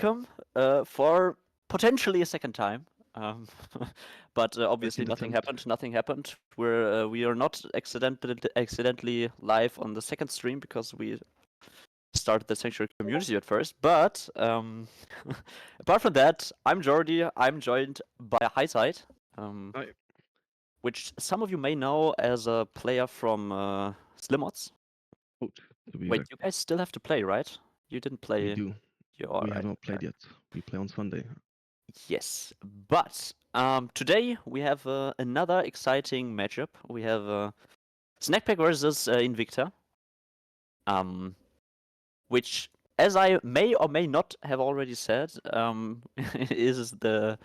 welcome for potentially a second time. Um, but obviously Second nothing attempt. happened. Nothing happened. We are not accidentally live on the second stream because we started the Sanctuary community at first. But apart from that, I'm Jordi. I'm joined by Highside, um, I which some of you may know as a player from Slimods. vote to be Wait, exact. you guys still have to play, right? You didn't We play. do. You're We have alright. not played yet. We play on Sunday. Yes, but today we have another exciting matchup. We have Snek versus Invicta, um, which, as I may or may not have already said, is the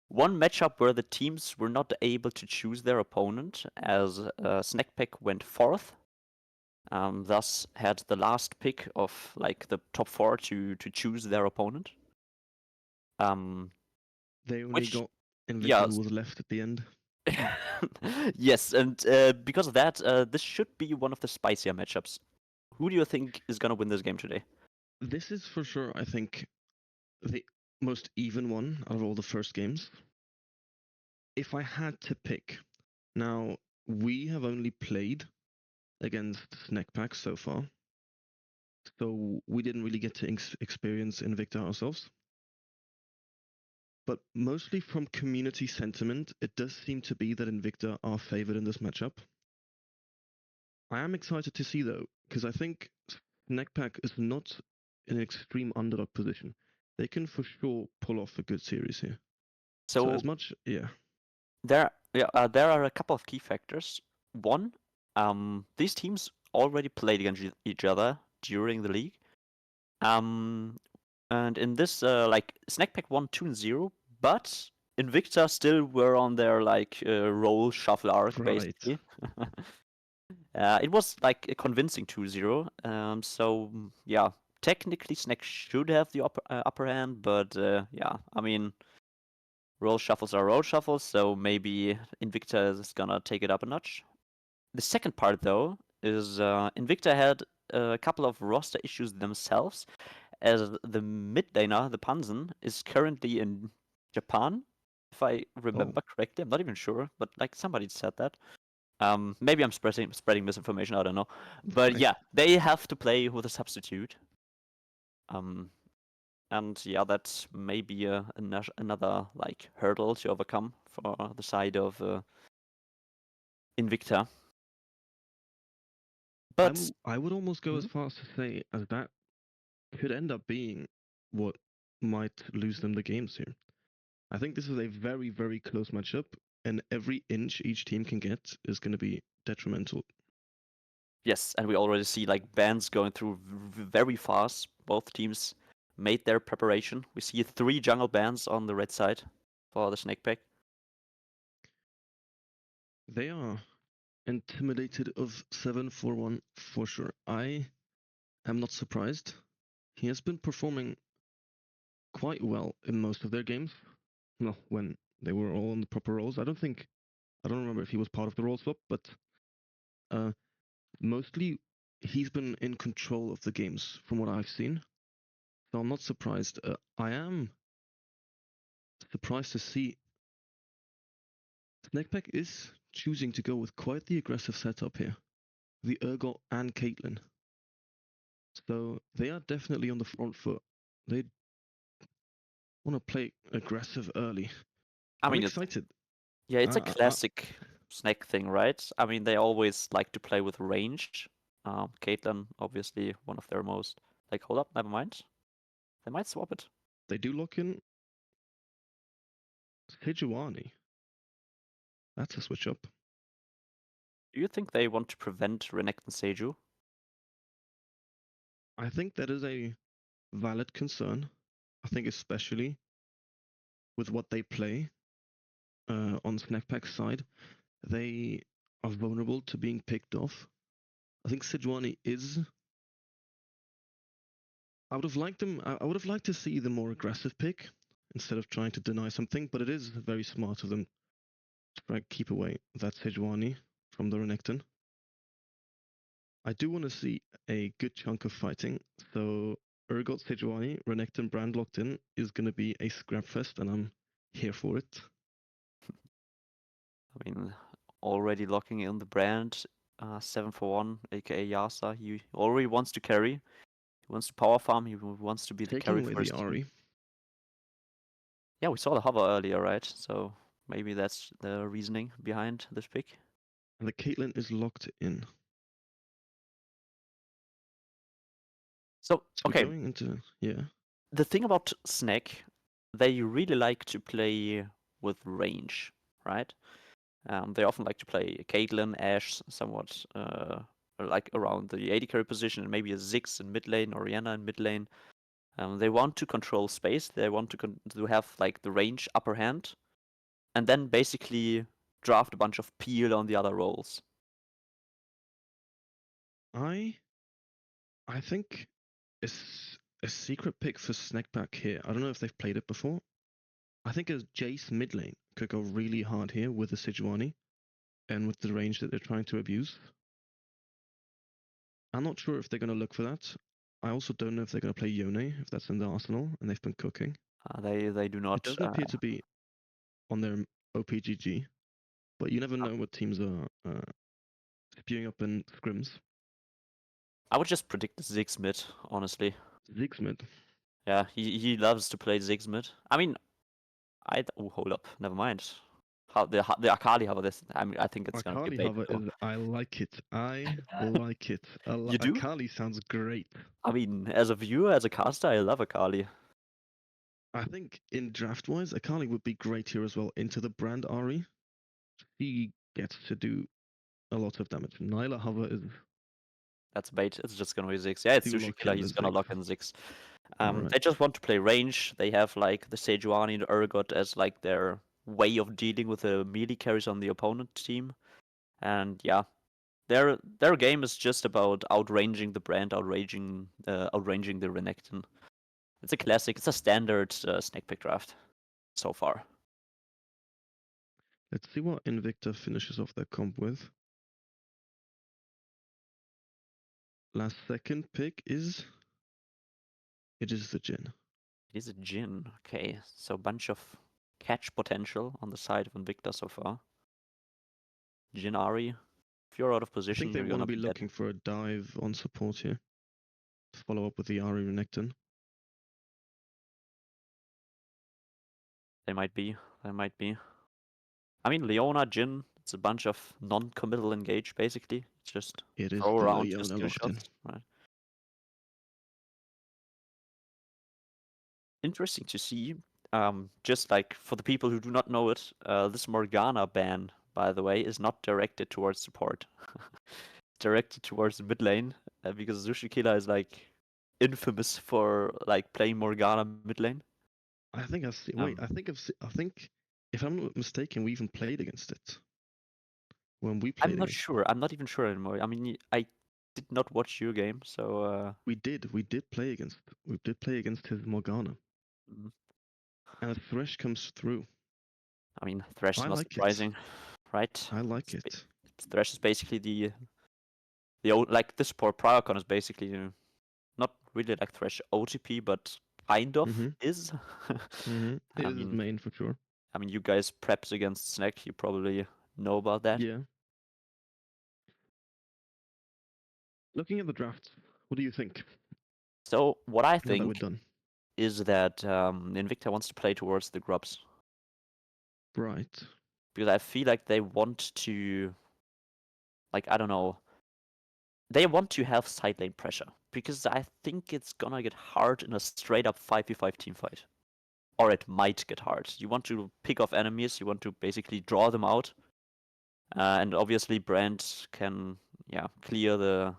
one matchup where the teams were not able to choose their opponent, as Snek went fourth, thus had the last pick of like the top four to choose their opponent. Um, They only which, got Invicta, yeah, who was left at the end. yes, and because of that, this should be one of the spicier matchups. Who do you think is gonna win this game today? This is for sure, I think, the most even one out of all the first games. If I had to pick, now we have only played against Snack so far, so we didn't really get to experience Invicta ourselves. But mostly from community sentiment, it does seem to be that Invicta are favored in this matchup. I am excited to see though, because I think Snack is not in an extreme underdog position. They can for sure pull off a good series here. So as So much, yeah, there are a couple of key factors. One, these teams already played against each other during the league. Um, and in this, like Snack won 2-0, but Invicta still were on their like roll shuffle arc right. basically. It was like a convincing 2-0. So yeah, technically Snek should have the upper hand, but yeah, I mean, roll shuffles are roll shuffles, so maybe Invicta is gonna take it up a notch. The second part though is Invicta had a couple of roster issues themselves, as the mid laner, the Panzen, is currently in Japan, if I Oh, remember correctly. I'm not even sure, but like somebody said that. Maybe I'm spreading misinformation. I don't know, but right. yeah, they have to play with a substitute. Um, and yeah, that's maybe another like hurdle to overcome for the side of Invicta. But I would almost go as mhm. far as to say as that could end up being what might lose them the games here. I think this is a very, very close matchup, and every inch each team can get is going to be detrimental. Yes, and we already see like bans going through very fast. Both teams made their preparation. We see 3 jungle bans on the red side for the Snake Pack. They are intimidated of 741 for sure. I am not surprised. He has been performing quite well in most of their games. Well, when they were all on the proper roles. I don't remember if he was part of the role swap, but uh, mostly he's been in control of the games from what I've seen. So I'm not surprised. I am surprised to see Snakepack is choosing to go with quite the aggressive setup here. The Urgot and Caitlyn. So they are definitely on the front foot. They want to play aggressive early. I I'm mean, excited. it's a Uh, uh, classic Snake thing, right? I mean, they always like to play with range. Caitlyn, obviously, one of their most. Like, hold up, never mind. They might swap it. they do lock in Sejuani. That's a switch up. Do you think they want to prevent Renekton Seju? I think that is a valid concern. I think especially with what they play on Snackpack's side, they are vulnerable to being picked off. I think Sejuani is. I would have liked them. I would have liked to see the more aggressive pick instead of trying to deny something. But it is very smart of them to try to keep away that Sejuani from the Renekton. I do want to see a good chunk of fighting, so Urgot Sejuani, Renekton brand locked in is going to be a scrap fest, and I'm here for it. I mean, already locking in the brand, 7 for 1, aka Yasa. He already wants to carry. He wants to power farm. He wants to be the Taking carry away for his the team. Ari. Yeah, we saw the hover earlier, right? So maybe that's the reasoning behind this pick. And the Caitlyn is locked in. So, So okay, going into, yeah. the thing about Snek, they really like to play with range, right? They often like to play Caitlyn, Ashe, somewhat like around the AD carry position, and maybe a Ziggs in mid lane or Orianna in mid lane. They want to control space. They want to have like the range upper hand, and then basically draft a bunch of peel on the other roles. I think it's a secret pick for Snackback here. I don't know if they've played it before. I think a Jace mid lane could go really hard here with the Sejuani and with the range that they're trying to abuse. I'm not sure if they're going to look for that. I also don't know if they're going to play Yone, if that's in the arsenal, and they've been cooking. They do It not. doesn't appear to be on their OPGG, but you never know what teams are spewing up in scrims. I would just predict Ziggs mid, honestly. Ziggs mid. Yeah, he loves to play Ziggs mid. I mean, hold up, never mind. How the Akali hover this? I mean, I think it's gonna be a Akali bait. hover So. is. I like it. I like it. You do? Akali sounds great. I mean, as a viewer, as a caster, I love Akali. I think in draft wise, Akali would be great here as well into the brand Ari. He gets to do a lot of damage. Nyla hover is That's bait. It's just gonna be Ziggs. Yeah, it's to Sushi lock Killer. in the He's gonna Ziggs. lock in Ziggs. Alright. They just want to play range. They have like the Sejuani and Urgot as like their way of dealing with the melee carries on the opponent team. And yeah, their game is just about outranging the brand, outranging the Renekton. It's a classic. It's a standard snake pick draft so far. Let's see what Invicta finishes off their comp with. Last second pick is. It is the Jin. It is a Jhin. Okay, so a bunch of catch potential on the side of Invicta so far. Jhin Ari. If you're out of I position, think they you're want to gonna be be dead. looking for a dive on support here to follow up with the Ari Renekton. They might be. They might be. I mean, Leona, Jhin, it's a bunch of non-committal engage, basically. It's just It is throw the around, just Leona two locked in. shots. Right. Interesting to see. Just like for the people who do not know it, this Morgana ban, by the way, is not directed towards support. Directed towards the mid lane, because Zushikila is like infamous for like playing Morgana mid lane. I think I've seen. Wait, Um, I think if I'm not mistaken, we even played against it when we I'm played not against. sure. I'm not even sure anymore. I mean, I did not watch your game, so We did play against. We did play against his Morgana, mm, and a Thresh comes through. I mean, Thresh is I not like it. surprising, right? I like it. Thresh is basically the old like this poor Priorcon is basically not really like Thresh OTP, but kind of Mm-hmm. is. Mm-hmm. It I is his mean, main for sure. you guys preps against Snek. You probably know about that. Yeah. Looking at the draft, what do you think So what I now that we're think done? is that Invicta wants to play towards the Grubs Right. because I feel like they want to, like I don't know, they want to have side lane pressure because I think it's gonna get hard in a straight up 5v5 team fight. Or it might get hard. You want to pick off enemies, you want to basically draw them out. And obviously Brand can clear the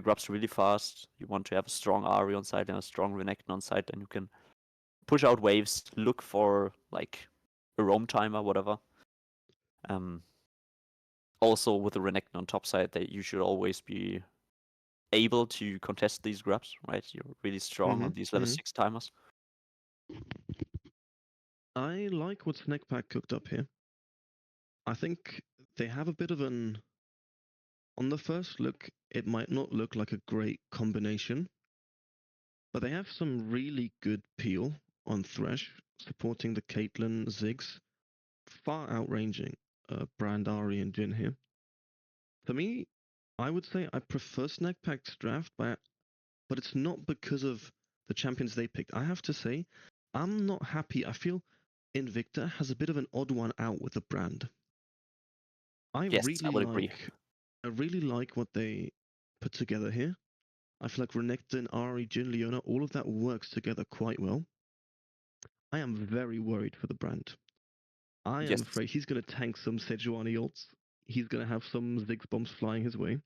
grubs really fast. You want to have a strong Ari on side and a strong Renekton on side, and you can push out waves, look for like a roam timer, whatever. Um, Also with the Renekton on top side, that you should always be able to contest these grubs, right? You're really strong Mm-hmm. on these level Mm-hmm. 6 timers. I like what Snackpack cooked up here. I think they have a bit of an. On the first look, it might not look like a great combination, But they have some really good peel on Thresh, supporting the Caitlyn Ziggs, far outranging Brand Ari and Jin here. For me, I would say I prefer Snagpack's draft, but it's not because of the champions they picked. I have to say, I'm not happy. I feel Invicta has a bit of an odd one out with the brand. I Yes, I really will agree. like I really like what they put together here. I feel like Renekton, Ari, Jin, Leona, all of that works together quite well. I am very worried for the brand. I am Yes. afraid he's going to tank some Sejuani ults. He's going to have some Ziggs bombs flying his way.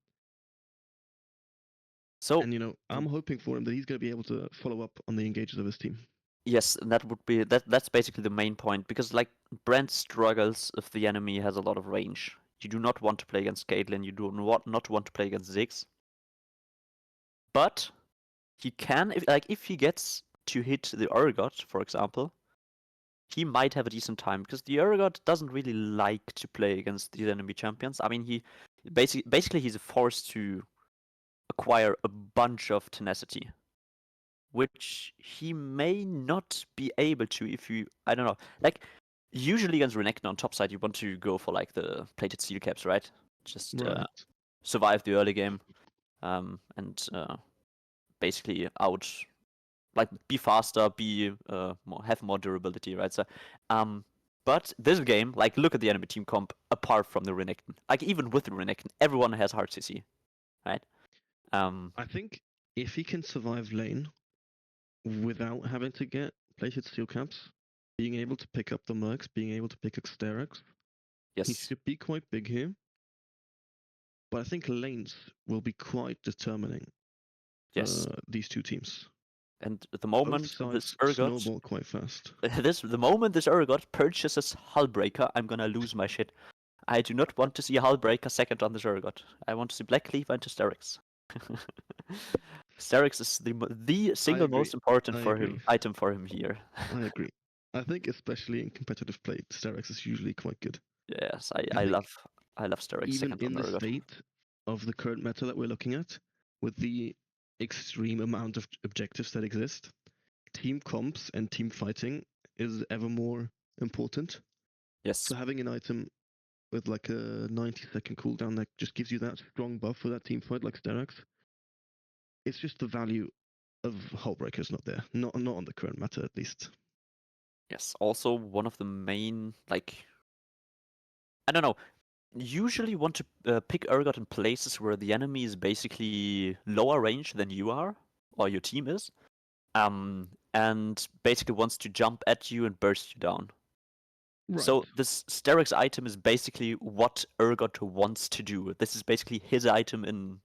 So And, I'm hoping for him that he's going to be able to follow up on the engages of his team. yes, and that would be that's basically the main point because like Brent struggles if the enemy has a lot of range. You do not want to play against Caitlyn, you do not want to play against Ziggs. But he can if he gets to hit the Urgot, for example, he might have a decent time because the Urgot doesn't really like to play against these enemy champions. I mean, he basically he's forced to acquire a bunch of tenacity, which he may not be able to if you I don't know. Like usually against Renekton on top side, you want to go for like the plated steel caps, right? Just Right. survive the early game, and basically out like be faster, be have more durability, right? So, but this game, like look at the enemy team comp apart from the Renekton. Like even with the Renekton, everyone has hard CC, right? I think if he can survive lane without having to get plated steel caps, being able to pick up the mercs, being able to pick up Sterex, he Yes, should be quite big here. But I think lanes will be quite determining yes. for these two teams. And the Both moment this sides Urgot snowball quite fast. the moment this Urgot purchases Hullbreaker, I'm gonna lose my shit. I do not want to see Hullbreaker second on this Urgot. I want to see Black Cleaver into Sterix. Sterix is the I single agree. most important I for agree. him item for him here. I agree. I think especially in competitive play, Sterex is usually quite good. Yes, I I think love Sterix even second on in the Urgot. state of the current meta that we're looking at, with the extreme amount of objectives that exist, team comps and team fighting is ever more important. Yes, So having an item with like a 90-second cooldown that just gives you that strong buff for that team fight like Sterex, it's just the value of Hullbreaker's not there. Not on the current meta at least. yes. Also one of the main like I don't know. Usually want to pick Urgot in places where the enemy is basically lower range than you are or your team is. And basically wants to jump at you and burst you down. Right. So this Sterix item is basically what Urgot wants to do. This is basically his item in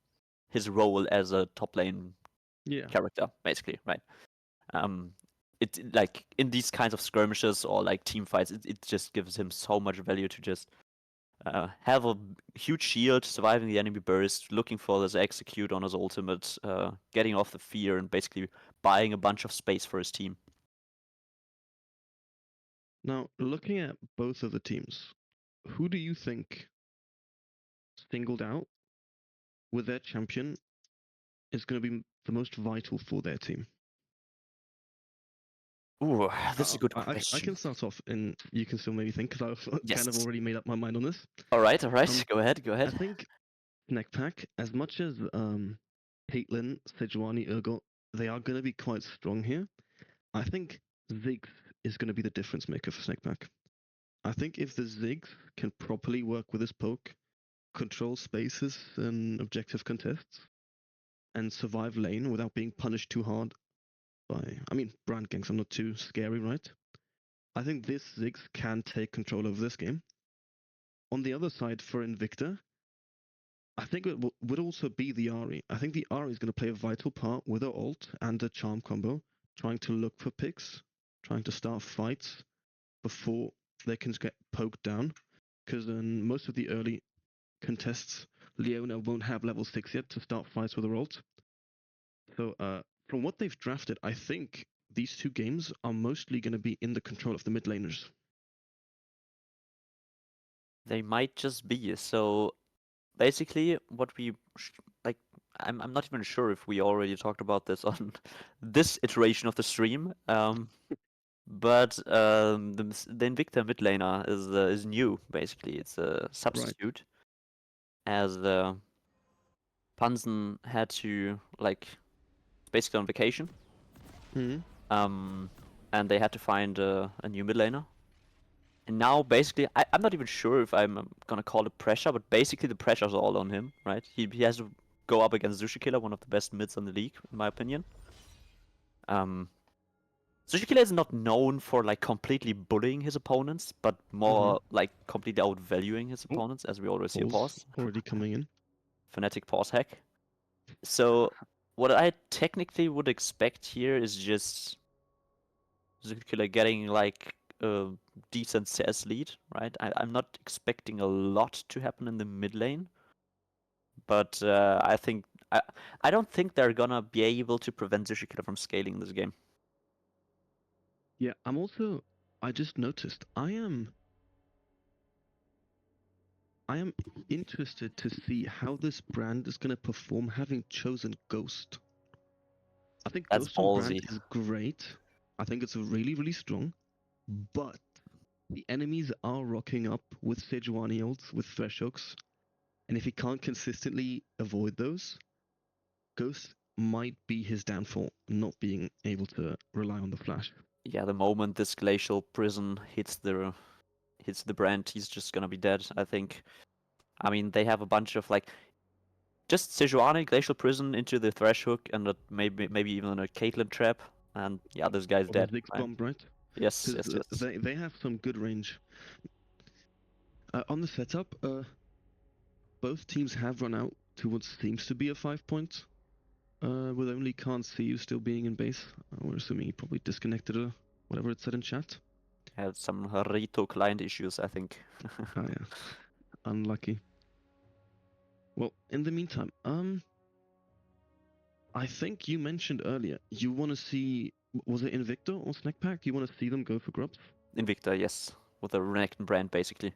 his role as a top lane Yeah. character, basically, right? Um, it like in these kinds of skirmishes or like team fights, it just gives him so much value to just have a huge shield, surviving the enemy burst, looking for this execute on his ultimate, getting off the fear, and basically buying a bunch of space for his team. Now, looking at both of the teams, who do you think singled out with their champion is going to be the most vital for their team? Ooh, this is a good I question. can start off, and you can still maybe think because I've kind of Yes. already made up my mind on this. All right. Go ahead. I think Neckpack, as much as Caitlyn, Sejuani, Urgot, they are going to be quite strong here. I think Ziggs is going to be the difference maker for Snakepack. I think if the Ziggs can properly work with his poke, control spaces and objective contests, and survive lane without being punished too hard by, I mean, brand ganks are not too scary, right? I think this Ziggs can take control of this game. On the other side, for Invicta, I think it would also be the Ari. I think the Ari is going to play a vital part with her ult and a charm combo, trying to look for picks, trying to start fights before they can get poked down. Because in most of the early contests, Leona won't have level 6 yet to start fights with her ult. So, from what they've drafted, I think these two games are mostly going to be in the control of the mid laners. They might just be. So basically, what we like I'm not even sure if we already talked about this on this iteration of the stream. But the Invicta mid laner is new basically. It's a substitute, as Pansen had to like basically on vacation. Mhm. And they had to find a new mid laner. And now basically, I'm not even sure if I'm gonna call it pressure, but basically the pressure's all on him, right? He has to go up against Sushi Killer, one of the best mids in the league, in my opinion. Sushi Killer is not known for like completely bullying his opponents, but more like completely outvaluing his Oh, opponents, as we always see a pause pause. already coming in. Fnatic pause hack. So what I technically would expect here is just Sushi Killer getting like a decent CS lead, right? I'm not expecting a lot to happen in the mid lane, but I don't think they're gonna be able to prevent Sushi Killer from scaling this game. Yeah, I just noticed I am interested to see how this brand is going to perform having chosen Ghost. I think That's Ghost on brand ballsy. is great. I think it's really, really strong. But the enemies are rocking up with Sejuani ults, with Thresh hooks. And if he can't consistently avoid those, Ghost might be his downfall, not being able to rely on the flash. Yeah, the moment this glacial prison hits the brand, he's just gonna be dead, I think. I mean, they have a bunch of like just Sejuani, glacial prison into the thresh hook, and maybe even a Caitlyn trap, and yeah, this guy's Or the dead. Ziggs Right? bomb, right? Yes, Because yes, yes. they have some good range. On the setup, both teams have run out to what seems to be a 5 point, with only can't see you still being in base. We're assuming he probably disconnected or whatever it said in chat. Had some Rito client issues, I think. Ah, yeah. Unlucky. Well, in the meantime, I think you mentioned earlier you want to see, was it Invicta or Snek Pack? You want to see them go for grubs? Invicta, yes, with a Renekton brand, basically.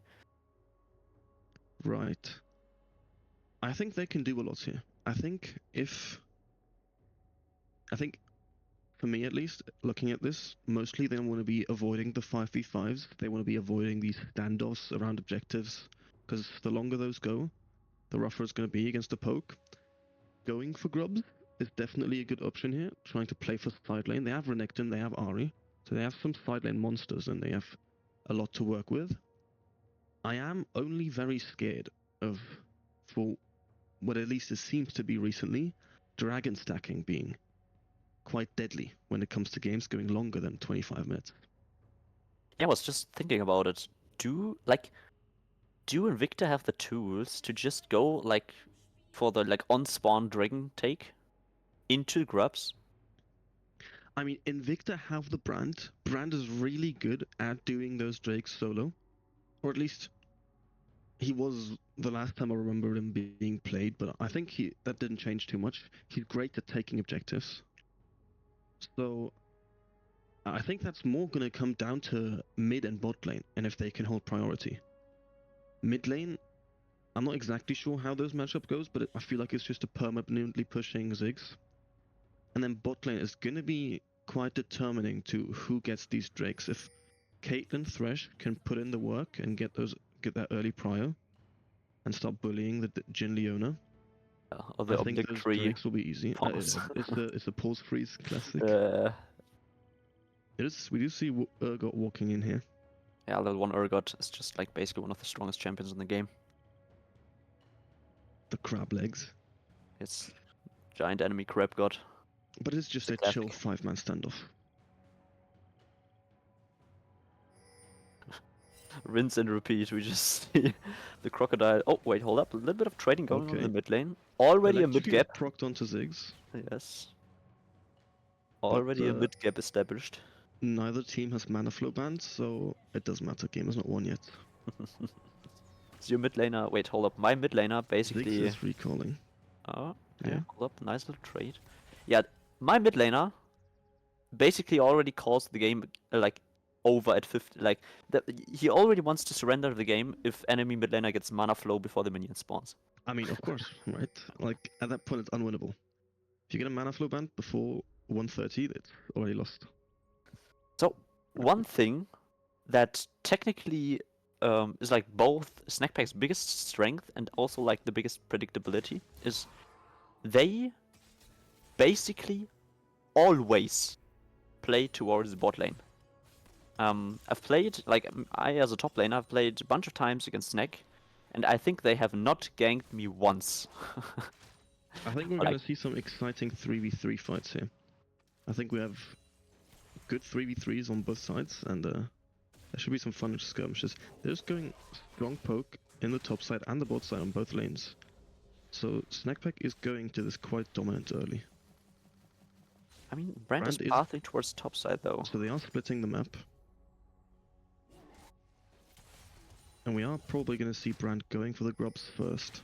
Right. I think they can do a lot here. I think for me at least, looking at this, mostly they want to be avoiding the 5v5s. They want to be avoiding these standoffs around objectives, because the longer those go, the rougher it's going to be against the poke. Going for grubs is definitely a good option here, trying to play for side lane. They have Renekton, they have Ahri, so they have some side lane monsters and they have a lot to work with. I am only very scared of, for what at least it seems to be recently, dragon stacking being quite deadly when it comes to games going longer than 25 minutes. Yeah, I was just thinking about it. Do Invicta have the tools to just go like for the like on spawn dragon take into grubs? I mean, Invicta have the brand. Brand is really good at doing those drakes solo, or at least he was the last time I remember him being played. But I think that didn't change too much. He's great at taking objectives, so I think that's more going to come down to mid and bot lane, and if they can hold priority. Mid lane, I'm not exactly sure how those matchup goes, but I feel like it's just a permanently pushing Ziggs. And then bot lane is going to be quite determining to who gets these drakes. If Caitlyn Thresh can put in the work and get that early prio and start bullying the Jin Leona, Or I the think those obligatory drakes will be easy. pause. It's the pause freeze classic. uh, It is. We do see Urgot walking in here. yeah, level 1 Urgot is just like basically one of the strongest champions in the game. The crab legs. It's giant enemy crab god. But it's just It's a a chill classic. 5-man standoff. Rinse and repeat. We just see the crocodile. Oh, wait, hold up. A little bit of trading going on in the mid lane. Already a mid Electrocute's gap. procced onto Ziggs, Yes. but Already a mid gap established. neither team has mana flow bans, so it doesn't matter. Game is not won yet. So your mid laner. Wait, hold up. My mid laner Ziggs basically. is recalling. Oh, okay, Yeah. hold up. Nice little trade. Yeah, my mid laner basically already calls the game like over at 50. Like he already wants to surrender the game if enemy mid laner gets mana flow before the minion spawns. I mean, of course, right? Like, at that point, it's unwinnable. If you get a mana flow band before 130, it's already lost. So, one thing that technically is like both Snackpack's biggest strength and also like the biggest predictability is they basically always play towards the bot lane. I've played, like, I as a top laner, I've played a bunch of times against Snek, and I think they have not ganked me once. I think we're Like- going to see some exciting 3v3 fights here. I think we have good 3v3s on both sides, and there should be some fun skirmishes. They're just going strong poke in the top side and the bot side on both lanes. So Snackpack is going to this quite dominant early. I mean, Brand is Brand is- pathing towards top side though. So they are splitting the map. And we are probably going to see Brand going for the grubs first.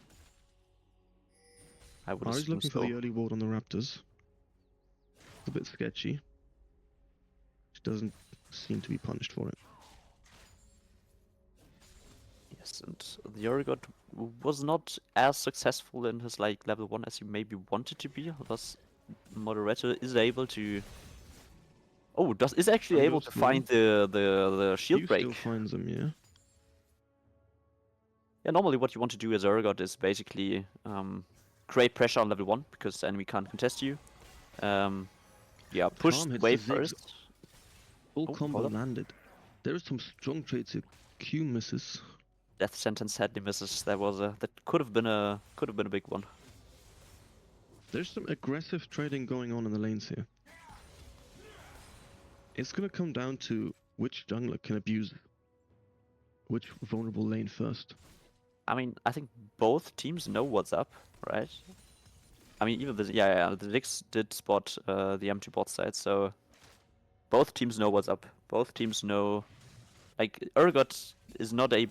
I would Ari's assume looking so. for the early ward on the Raptors. It's a bit sketchy. She doesn't seem to be punished for it. Yes, and the Urgot was not as successful in his like level 1 as he maybe wanted to be. Thus, Moderator is able to. Oh, is actually Brand able goes to through. find the shield Q break. still finds them, yeah. Yeah, normally what you want to do as Urgot is basically create pressure on level 1 because the enemy can't contest you. Yeah, push Calm the hits wave the Ziggs. first. Full Oh, combo hold up. landed. There is some strong trades here. Q misses. Death sentence sadly misses. That could have been a big one. There's some aggressive trading going on in the lanes here. It's gonna come down to which jungler can abuse which vulnerable lane first. I mean, I think both teams know what's up, right? I mean, even the Ziggs did spot the empty bot side, so both teams know what's up. Both teams know, like Urgot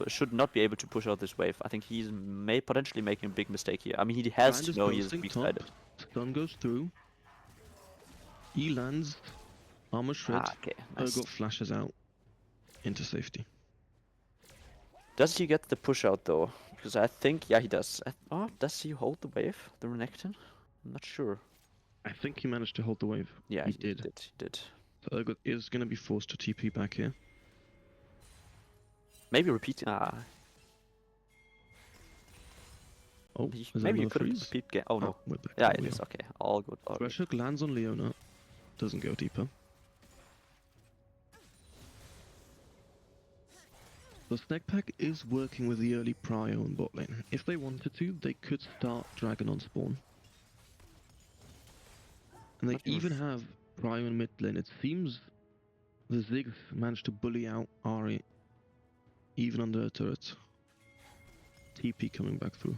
should not be able to push out this wave. I think he's potentially making a big mistake here. I mean, he has Brand to is know he's posting weak top. sided. Stun goes through. E lands. Armor shred. Okay, nice. Urgot flashes out into safety. Does he get the push out though? Because I think, yeah, he does. Oh, does he hold the wave, the Renekton? I'm not sure. I think he managed to hold the wave. Yeah, he did. He did. So Urgot is gonna be forced to TP back here. Maybe repeat. Oh, is there Maybe you another could have freeze? repeat game. Oh no. We're back Yeah, where it we is are. okay. All good. All good. Thresh Hook lands on Leona. Doesn't go deeper. The Snackpack is working with the early prio on bot lane. If they wanted to, they could start Dragon on spawn. And they Not even even have prio in mid lane. It seems the Ziggs managed to bully out Ari even under a turret. TP coming back through.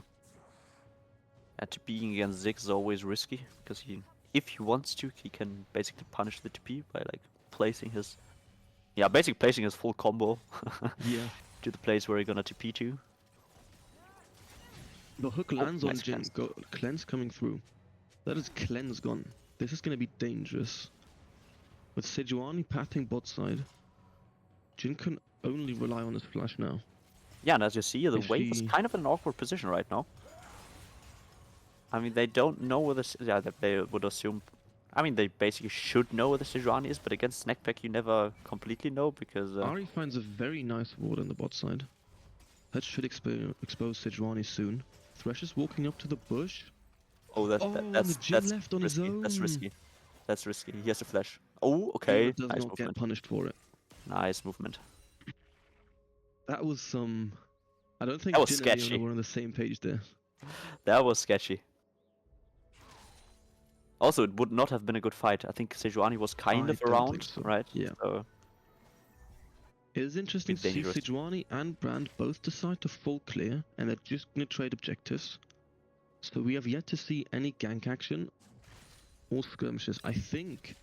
TPing against Ziggs is always risky because if he wants to, he can basically punish the TP by like placing his, basically placing his full combo Yeah. to the place where he's gonna TP to. The hook lands on nice Jin. cleanse. Cleanse coming through. That is cleanse gone. This is going to be dangerous. With Sejuani pathing bot side, Jin can only rely on his flash now. Yeah, and as you see, the If wave is he- kind of in an awkward position right now. I mean, they don't know where the they would assume. I mean, they basically should know where the Sejuani is, but against Snackpack you never completely know because. Ari finds a very nice ward on the bot side. That should expose Sejuani soon. Thresh is walking up to the bush. Oh, and the Jin left on his risky. own. That's risky. That's risky. He has a flash. Oh, Fiora okay. does Nice not get movement. punished for it. Nice movement. That was some. I don't think That was Jin sketchy. and Leona were on the same page there. That was sketchy. Also, it would not have been a good fight. I think Sejuani was kind I of don't around, think so. right? Yeah. So, It is interesting to see dangerous. Sejuani and Brand both decide to full clear, and they're just going to trade objectives. So we have yet to see any gank action or skirmishes. I think,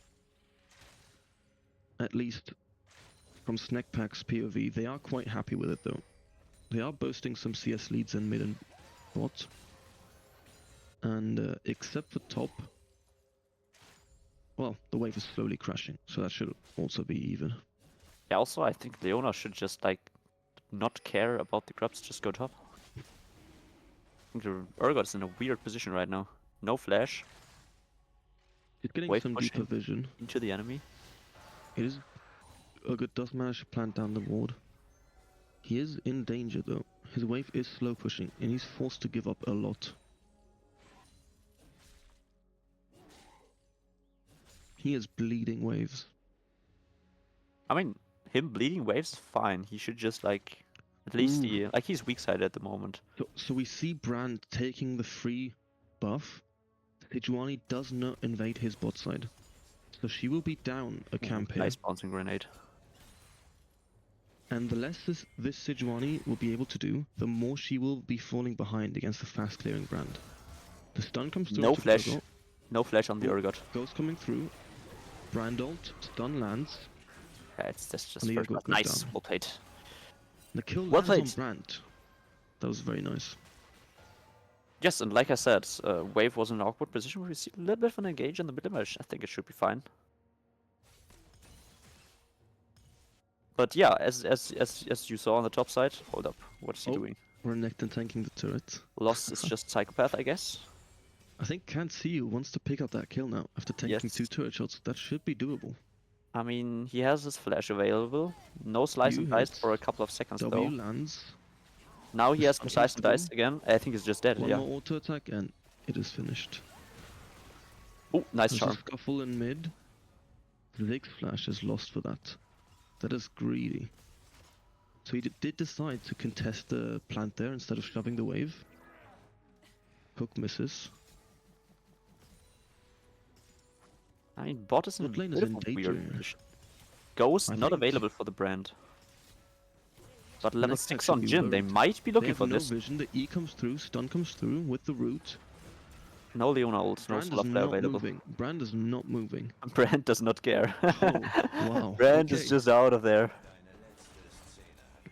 at least from Snackpack's POV, they are quite happy with it though. They are boasting some CS leads in mid and bot. And except for top, well, the wave is slowly crashing, so that should also be even. yeah, also, I think Leona should just, like, not care about the grubs, just go top. think the Urgot's in a weird position right now. No flash. He's getting Wave some deeper pushing vision. into the enemy. It is Urgot does manage to plant down the ward. He is in danger though. His wave is slow pushing and he's forced to give up a lot. He is bleeding waves. I mean, him bleeding waves is fine. He should just like at least Ooh. like he's weak sided at the moment. So we see Brand taking the free buff. Sejuani does not invade his bot side. So she will be down a camp here. Nice bouncing grenade. And the less this Sejuani will be able to do, the more she will be falling behind against the fast clearing Brand. The stun comes through. No flash. No flash on the Urgot. Ghost coming through. Brand ult. Stun lands. Yeah, that's just And the first Urgot class. goes Nice. down. Well played. The kill Well lands on played. Brand. That was very nice. Yes, and like I said, Wave was in an awkward position. We see a little bit of an engage in the middle match. I think it should be fine. But yeah, as you saw on the top side, hold up, what is he doing? Renekton tanking the turret. Lost is just psychopath, I guess. I think Can't See You wants to pick up that kill now after tanking Yes. 2 turret shots. That should be doable. I mean, he has his flash available. No slice and dice for a couple of seconds W though. lands. Now he has some Stun slice and dice through. again. I think he's just dead. One Yeah. more auto attack and it is finished. Oh, nice There's charm. a scuffle in mid. Zig's flash is lost for that. That is greedy. So he did decide to contest the plant there instead of shoving the wave. Hook misses. I mean, bot is in a Bot lane bit is of in a danger. weird position. Ghost I not think available for the brand. But level Snek 6 should on be Jhin, they worried. might be They looking have for no this. vision. The E comes through. Stun comes through with the root. No Leona ult, no Brand solar is flare not available. moving. Brand is not moving. Brand does not care. Oh, wow. Brand Okay. is just out of there.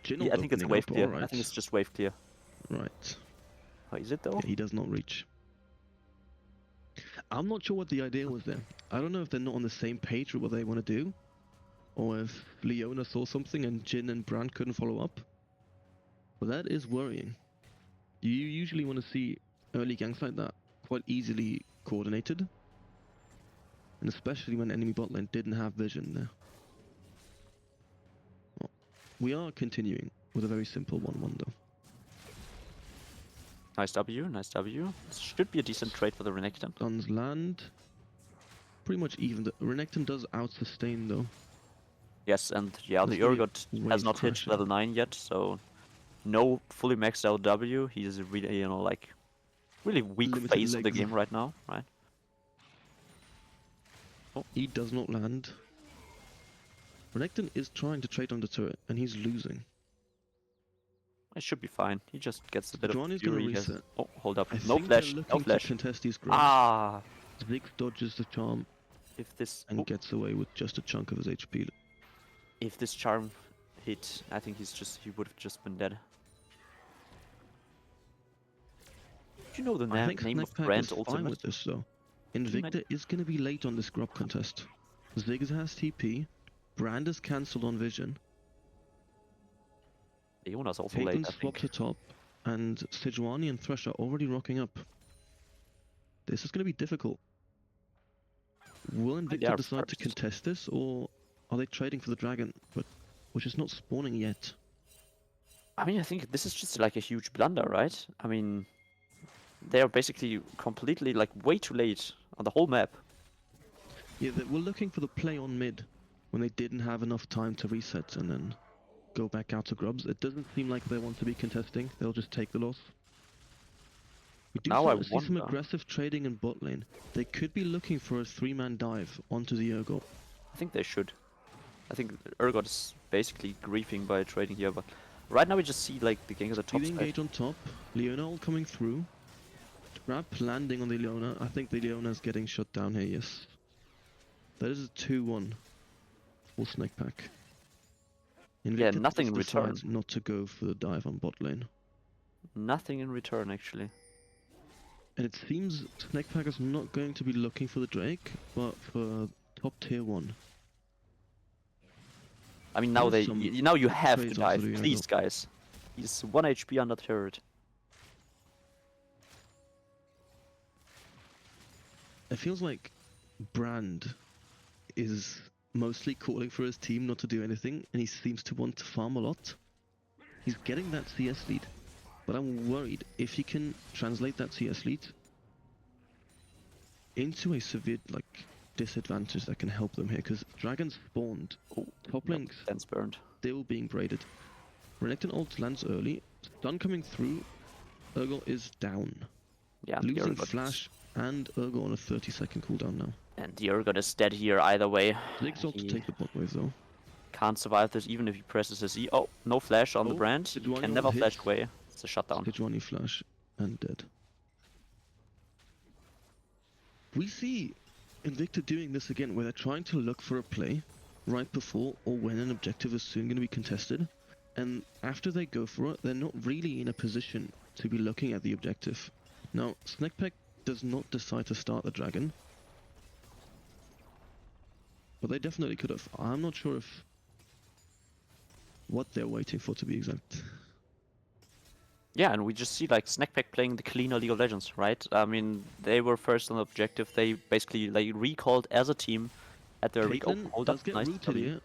Jhin Yeah, I think it's opening wave up, clear. alright. I think it's just wave clear. Right. Oh, is it though? Yeah, he does not reach. I'm not sure what the idea was there. I don't know if they're not on the same page with what they want to do, or if Leona saw something and Jhin and Brand couldn't follow up. But that is worrying. You usually want to see early ganks like that quite easily coordinated, and especially when enemy bot lane didn't have vision there. Well, we are continuing with a very simple 1-1 though. Nice W, nice W. This should be a decent trade for the Renekton. Stuns land. Pretty much even. The Renekton does out-sustain though. Yes, and yeah, the This will be a Urgot wave has not hit crashing. level 9 yet, so no fully maxed out W. He's really, you know, like, really weak Limited phase of the legs. game right now, right? He does not land. Renekton is trying to trade on the turret, and he's losing. It should be fine. He just gets a bit of Sejuani's gonna fury. He has- reset. Oh, hold up. I No think flash, they're no looking flash. to contest these grabs. Ah! Ziggs dodges the charm If this and gets away with just a chunk of his HP. if this charm hit, I think he would have just been dead. Do you know the I think name of Snek Brand is fine Ultimate? with this though. Invicta is gonna be late on this grub contest. Ziggs has TP. Brand is cancelled on vision. Leona's also late, I Caitlyn's flopped to think. top, and Sejuani and Thresh are already rocking up. This is going to be difficult. Will they Invicta are decide to first. contest this, or are they trading for the dragon, but which is not spawning yet? I mean, I think this is just like a huge blunder, right? I mean, they are basically completely like way too late on the whole map. Yeah, they were looking for the play on mid when they didn't have enough time to reset and then go back out to grubs. It doesn't seem like they want to be contesting. They'll just take the loss. We do Now I see some wonder. aggressive trading in bot lane. They could be looking for a 3-man dive onto the Urgot. I think they should. I think Urgot is basically griefing by trading here, but right now we just see like the gank at the top Speed side. engage on top. Leona all coming through. Trap landing on the Leona. I think the Leona is getting shut down here, yes. That is a 2-1 for Snek pack. Yeah, nothing in decides return. not to go for the dive on bot lane. Nothing in return, actually. And it seems Snek pack is not going to be looking for the Drake, but for top tier 1. I mean, now There's they some now you have to trades onto dive, the please, guys. He's 1 HP under turret. it feels like Brand is mostly calling for his team not to do anything, and he seems to want to farm a lot. He's getting that CS lead, but I'm worried if he can translate that CS lead into a severe disadvantage that can help them here, because Dragons spawned. Oh, Top nope, lane's Lens burned. still being braided. Renekton ult lands early. Stun coming through. Urgot is down. Yeah, Losing the Urgot Flash and Urgot on a 30-second cooldown now. and the Urgot is dead here either way. Ziggs ult to He take the bot wave though. can't survive this even if he presses his E. Oh, no flash on the brand. He Sejuani can ult never flash hits. away. It's a shutdown. Sejuani flash and dead. We see Invicta doing this again, where they're trying to look for a play right before or when an objective is soon going to be contested, and after they go for it, they're not really in a position to be looking at the objective. Now, Snek does not decide to start the dragon, but they definitely could have. I'm not sure if what they're waiting for, to be exact. Yeah, and we just see like Snek playing the cleaner League of Legends, right? I mean, they were first on the objective. They basically like recalled as a team at their Caitlyn hold does up. get Nice rooted W. here.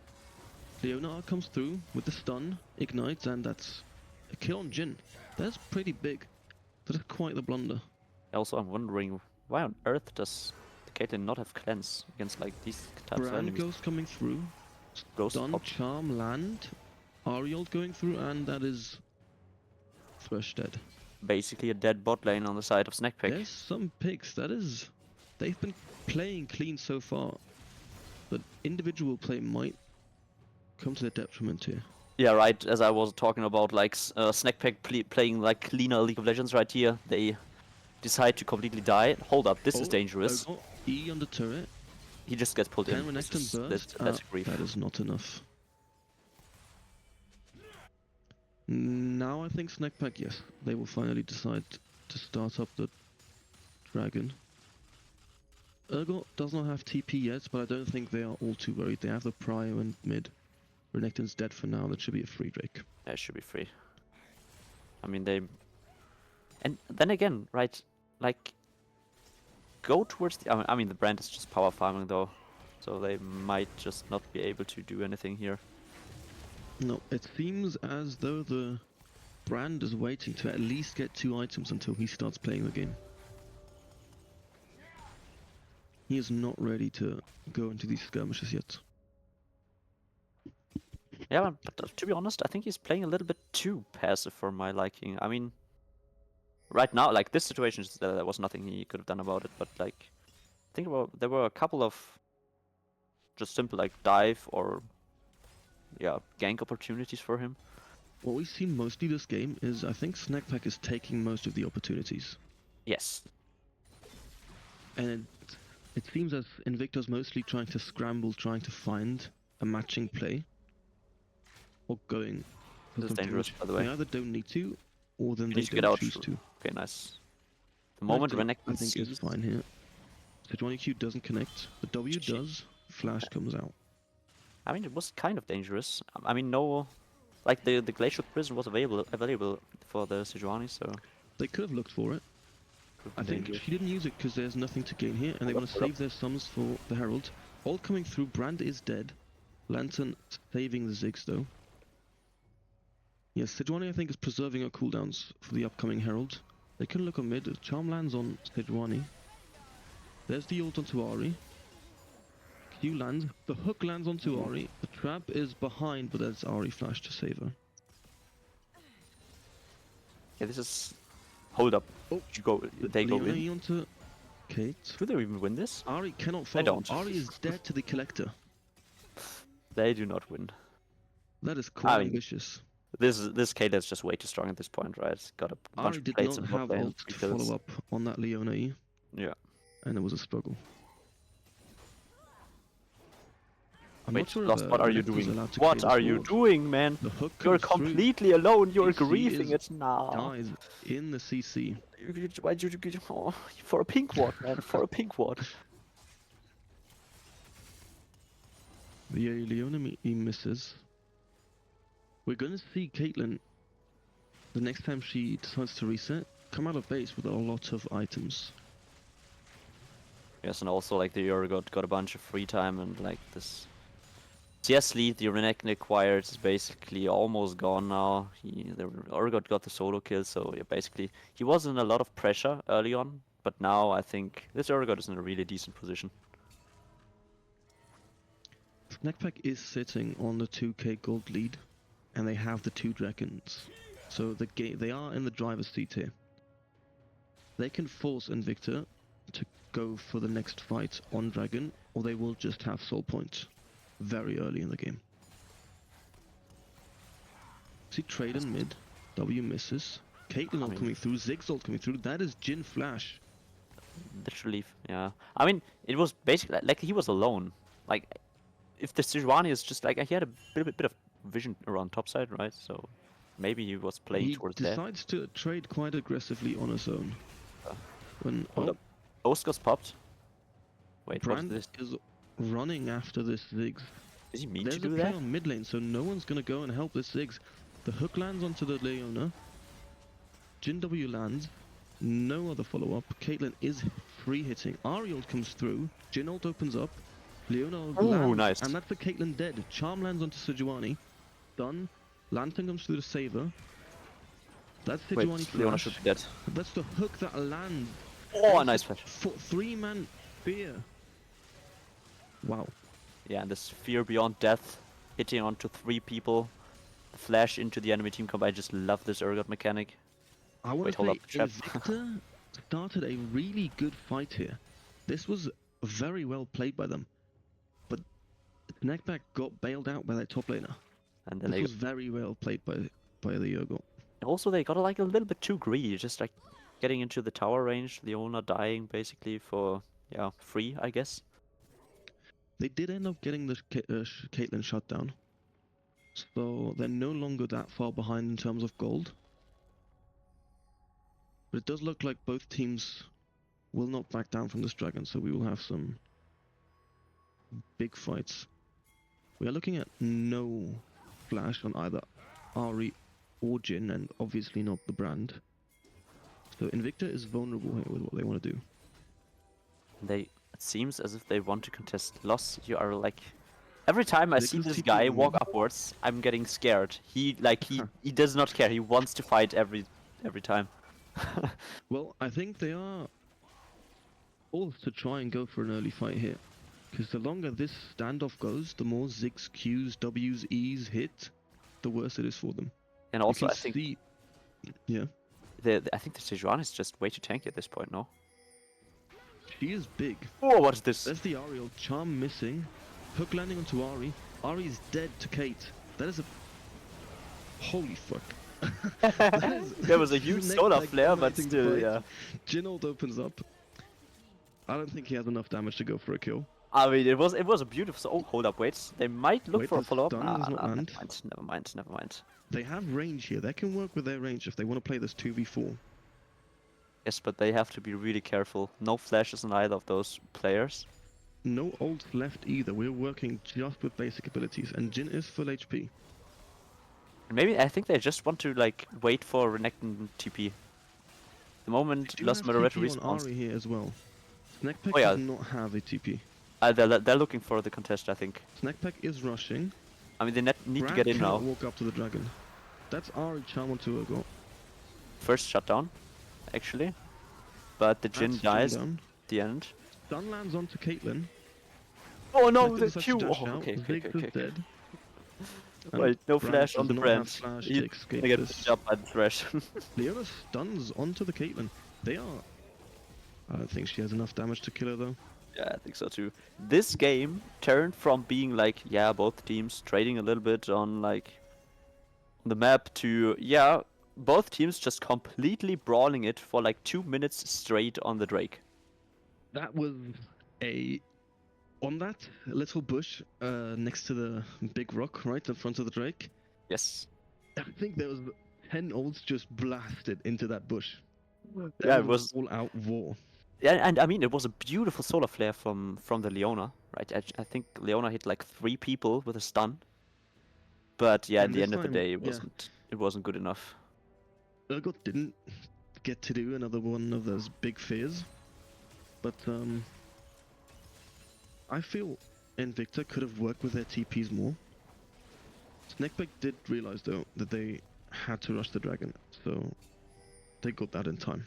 Leona comes through with the stun, ignites, and that's a kill on Jhin. That's pretty big. That is quite the blunder. Also, I'm wondering why on earth does the Caitlyn not have cleanse against like these types of Brand enemies? Ghost coming through. Ghost Stun, popped. Charm, Land. Ariel going through, and that is Thresh dead. Basically a dead bot lane on the side of Snek. There's some picks. That is... They've been playing clean so far, but individual play might come to their detriment here. Yeah, right. As I was talking about, like Snek playing like cleaner League of Legends right here, they decide to completely die. Hold up, this is dangerous. Urgot, E on the turret. He just gets pulled 10 in. Renekton burst. That's grief. That is not enough. Now I think Snek, yes, they will finally decide to start up the dragon. Urgot does not have TP yet, but I don't think they are all too worried. They have the prio and mid. Renekton's dead for now. That should be a free Drake. Yeah, it should be free. I mean, they... And then again, right, like... Go towards the... I mean, the brand is just power farming, though. So they might just not be able to do anything here. No, it seems as though the brand is waiting to at least get 2 items until he starts playing the game. He is not ready to go into these skirmishes yet. Yeah, but to be honest, I think he's playing a little bit too passive for my liking. I mean, right now, like this situation, there was nothing he could have done about it. But like, think about there were a couple of just simple like dive or gank opportunities for him. What we see mostly this game is I think Snek is taking most of the opportunities. Yes. And it seems as Invicta's mostly trying to scramble, trying to find a matching play. Or going. This is dangerous, by the way. They either don't need to, or then You they need to get don't out. choose to. Okay, nice. The moment Renekton I think it's fine here. Sejuani Q doesn't connect. The W does. Flash comes out. I mean, it was kind of dangerous. I mean, no, like the glacial prison was available for the Sejuani, so They could have looked for it. I think she didn't use it because there's nothing to gain here, and they want to save their summons for the Herald. All coming through. Brand is dead. Lantern saving the Ziggs though. Yes, Sejuani I think is preserving her cooldowns for the upcoming Herald. They can look on mid. Charm lands on Sejuani. There's the ult onto Ahri. Q lands. The hook lands onto Ahri. The trap is behind, but there's Ahri flash to save her. Yeah, this is... Hold up. Oh, they go in. Onto Kate. Do they even win this? Ahri cannot follow. They don't. Ahri is dead to the Collector. They do not win. That is quite ambitious. This Kate is just way too strong at this point, right? Got a bunch Ahri of did plates not in have bot lane, ult to follow up on that Leona E. Yeah. And it was a struggle. I'm Wait, not sure Lost, what are you doing? What are you doing, man? The hook You're comes through. completely alone. You're CC griefing is it now. Dies in the CC. Why'd you for a pink ward, man? For a pink ward. The Leona E misses. We're gonna see Caitlyn, the next time she decides to reset, come out of base with a lot of items. Yes, and also like the Urgot got a bunch of free time, and like this CS lead the Renekton acquired is basically almost gone now. The Urgot got the solo kill, so yeah, basically he was in a lot of pressure early on, but now I think this Urgot is in a really decent position. Snek is sitting on the 2k gold lead, and they have the 2 dragons. So they are in the driver's seat here. They can force Invicta to go for the next fight on dragon, or they will just have soul points very early in the game. See trade in mid, W misses. Caitlyn ult coming through, Ziggs ult coming through. That is Jhin flash. Literally, yeah. I mean, it was basically like he was alone. Like, if the Sejuani is just like he had a bit of vision around topside, right? So maybe he was playing He towards there. decides to trade quite aggressively on his own. When Hold up. Ghost got popped. Wait, Brand what is this? is running after this Ziggs. Does he mean There's to do a play that? on mid lane, so no one's gonna go and help this Ziggs. The hook lands onto the Leona. Jhin W lands. No other follow-up. Caitlyn is free hitting. Ariel comes through. Jhin ult opens up. Leona lands, nice. and that's the Caitlyn dead. Charm lands onto Sejuani. Done. Lantern comes through the Saver. That's Sejuani Wait, flash. Leona should be dead. That's the hook that lands. Oh, nice flash. 3-man fear. Wow. Yeah, and this fear beyond death, hitting onto 3 people, the flash into the enemy team comp. I just love this Urgot mechanic. I want Wait, to hold say up, Invicta started a really good fight here. This was very well played by them. But Snek got bailed out by their top laner. And then This was very well played by the Urgot. also they got like a little bit too greedy, just like getting into the tower range, Leona dying basically for free, I guess. They did end up getting the Caitlyn shutdown. So they're no longer that far behind in terms of gold. But it does look like both teams will not back down from this dragon, so we will have some big fights. We are looking at no flash on either Ahri or Jhin, and obviously not the brand. So Invicta is vulnerable here with what they want to do. It seems as if they want to contest loss. You are like, every time I see this guy walk upwards, I'm getting scared. He does not care. He wants to fight every time. Well, I think they are forced to try and go for an early fight here. Because the longer this standoff goes, the more Ziggs, Qs, Ws, Es hit, the worse it is for them. And also, I think yeah, I think the Sejuani is just way too tanky at this point. No. She is big. Oh, what is this? There's the Ariel. Charm missing. Hook landing onto Ahri. Ahri is dead to Kate. That is a... Holy fuck. There was a huge solar flare, but still, yeah. Jhin ult opens up. I don't think he has enough damage to go for a kill. I mean, it was a beautiful... Oh, hold up, wait. They might look for a follow-up. Never mind. They have range here. They can work with their range if they want to play this 2v4. Yes, but they have to be really careful. No flashes on either of those players. No ults left either. We're working just with basic abilities, and Jhin is full HP. Maybe I think they just want to like wait for Renekton TP. The moment Lost Moderate respawns. Ahri here as well. Snek does not have a TP. They're looking for the contest, I think. Snek is rushing. I mean, they need to get in now. Walk up to the dragon. That's Ahri Charm onto Urgot. First shutdown, actually. But the Jhin dies at the end. Stun lands onto Caitlyn. Oh no, the Q! Oh, okay. Dead. Wait, no flash on the brand. He's gonna get picked up by the thresh. Leona stuns onto the Caitlyn. They are... I don't think she has enough damage to kill her though. Yeah, I think so too. This game turned from being like, yeah, both teams trading a little bit on like the map to, yeah, both teams just completely brawling it for like 2 minutes straight on the Drake. That was on that little bush next to the big rock, right in front of the Drake. Yes. I think there was 10 ults just blasted into that bush. Yeah, it was all-out war. Yeah, and I mean, it was a beautiful solar flare from the Leona, right? I think Leona hit like 3 people with a stun. But yeah, at the end of the day, it wasn't good enough. Urgot didn't get to do another one of those big fears, but I feel Invicta could have worked with their TPs more. Snekbeck did realize though that they had to rush the dragon, so they got that in time.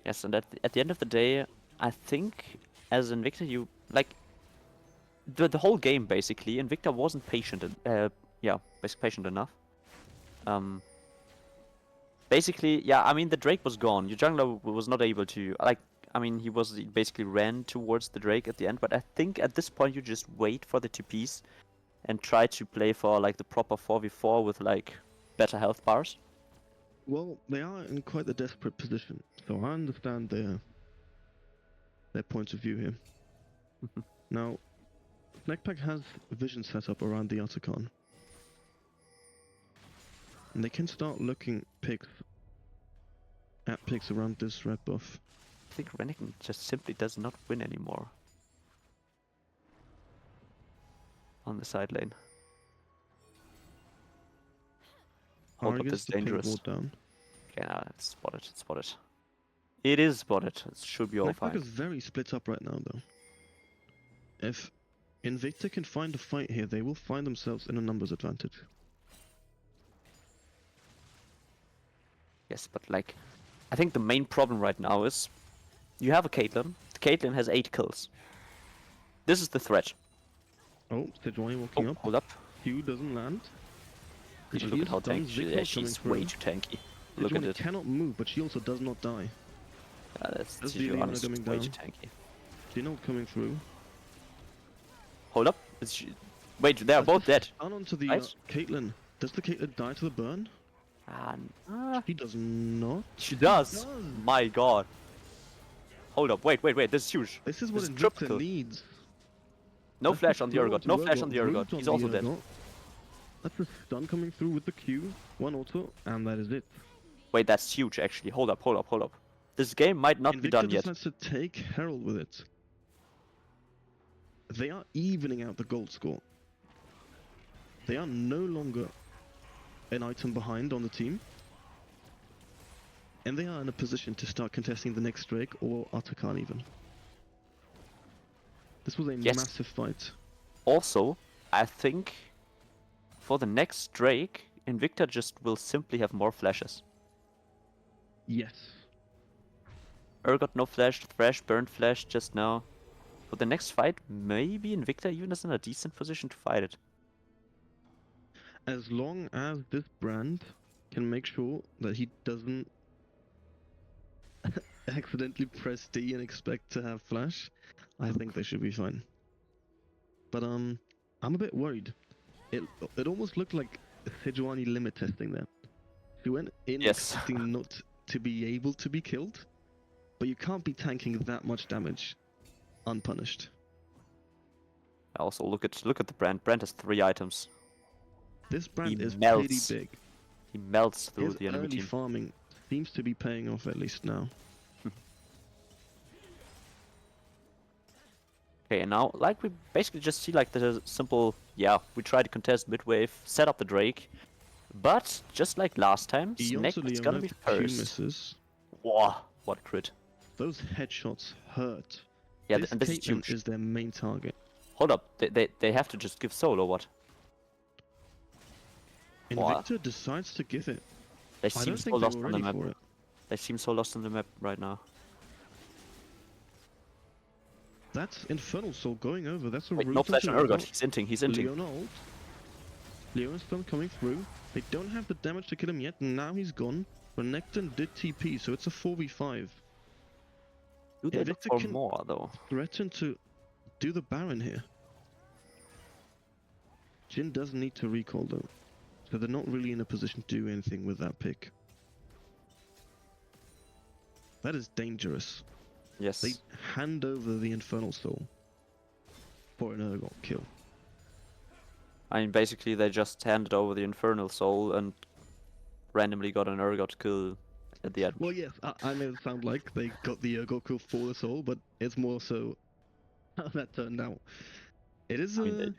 Yes, and at the end of the day, I think as Invicta, you like the whole game basically. Invicta wasn't patient, yeah, basically patient enough. Basically, yeah. I mean, the Drake was gone. Your jungler was not able to like. I mean, he basically ran towards the Drake at the end. But I think at this point you just wait for the TPs and try to play for like the proper 4v4 with like better health bars. Well, they are in quite a desperate position, so I understand their point of view here. Now, Snackpack has vision set up around the Otacon. And they can start looking at picks around this red buff. I think Renekton just simply does not win anymore on the side lane. Hold up, this is The pink dangerous. ward down. Okay, now it's spotted, it's spotted. It is spotted, it should be all Snackpack fine. is very split up right now though. If Invicta can find a fight here, they will find themselves in a numbers advantage. Yes, but like, I think the main problem right now is you have a Caitlyn. The Caitlyn has 8 kills. This is the threat. Oh, Sejuani walking up. Hold up. Q doesn't land. Look at how tanky she is. She's way too tanky. Look at it. Cannot move, but she also does not die. That's Leona way coming too down. tanky. Dino coming through. Hold up. Wait, they are both dead. Down onto the Right? Caitlyn. Does the Caitlyn die to the burn? She does not. She does. My god. Hold up. Wait. This is huge. This is what This is Invicta triple. needs. No That's flash on the throw Urgot. onto No flash on the root Urgot. He's on also the dead. Urgot. That's a stun coming through with the Q. One auto, and that is it. Wait, that's huge actually. Hold up. This game might not be done yet. Invicta decides to take Herald with it. They are evening out the gold score. They are no longer an item behind on the team. And they are in a position to start contesting the next Drake or Atakan even. This was a massive fight. Also, I think for the next Drake, Invicta just will simply have more flashes. Yes. Urgot no flash, Thresh burned flash just now. For the next fight, maybe Invicta even is in a decent position to fight it. As long as this brand can make sure that he doesn't accidentally press D and expect to have flash, I think they should be fine. But I'm a bit worried. It almost looked like Sejuani limit testing there. She went in expecting not to be able to be killed, but you can't be tanking that much damage unpunished. Also, look at the brand. Brand has 3 items. This brand is melts. pretty big. He melts through His the enemy early team. farming seems to be paying off at least now. Okay, and now, like, we basically just see, like, the simple, yeah, we try to contest mid-wave, set up the Drake, but, just like last time, Snek is gonna be first. Misses. Whoa, what a crit. Those headshots hurt. Yeah, this and this Caitlyn is their main target. Hold up, they have to just give soul, or what? Invicta decides to give it. They seem so lost on the map. For it. They seem so lost on the map right now. That's Infernal Soul going over. That's a Wait, root no flash on Urgot. He's He's inting. Leona ult. Leona's stun coming through. They don't have the damage to kill him yet, and now he's gone. But Renekton did TP, so it's a 4v5. Do they look for more, though? Threaten to do the Baron here. Jhin does need to recall, though. So they're not really in a position to do anything with that pick. That is dangerous. Yes. They hand over the Infernal Soul for an Urgot kill. I mean, basically, they just handed over the Infernal Soul and randomly got an Urgot kill at the end. Well, yes, I may sound like they got the Urgot kill for the soul, but it's more so how that turned out. It is a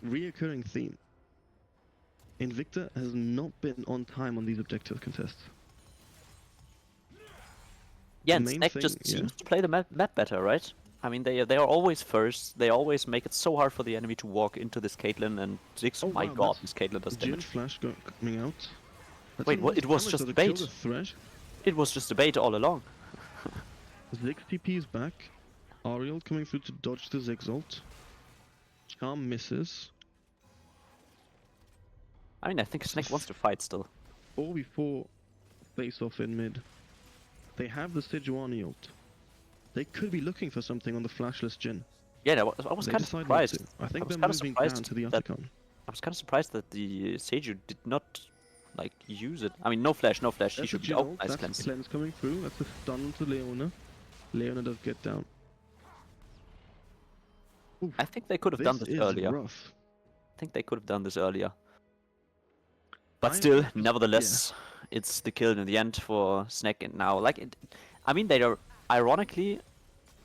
reoccurring theme. Invicta has not been on time on these objective contests. Yeah, the and main Snek thing, just yeah. seems to play the map better, right? I mean, they are always first. They always make it so hard for the enemy to walk into this Caitlyn and Ziggs. Oh my wow, god, that's this Caitlyn does Jhin damage. Flash coming out. That's Wait, what? enormous It was damage though just to a kill bait. the Thresh. It was just a bait all along. Ziggs TP is back. Ariel coming through to dodge the Ziggs ult. Charm misses. I mean, I think Snek wants to fight still. 4v4 face off in mid. They have the Sejuani ult. They could be looking for something on the flashless Jhin. Yeah, I was They kind of decide not surprised. to. I think they're kinda moving down to the that Atacon. I was kind of surprised that the Seju did not like use it. I mean, no flash, no flash. He That's a should be. Jhin Oh, ult. nice That's cleanse. cleanse coming through. That's a stun to Leona. Leona does get down. Oof, I think they could have done this this is earlier. rough. I think they could have done this earlier. But I still, think nevertheless, it's the kill in the end for Snek. And now, I mean, they are ironically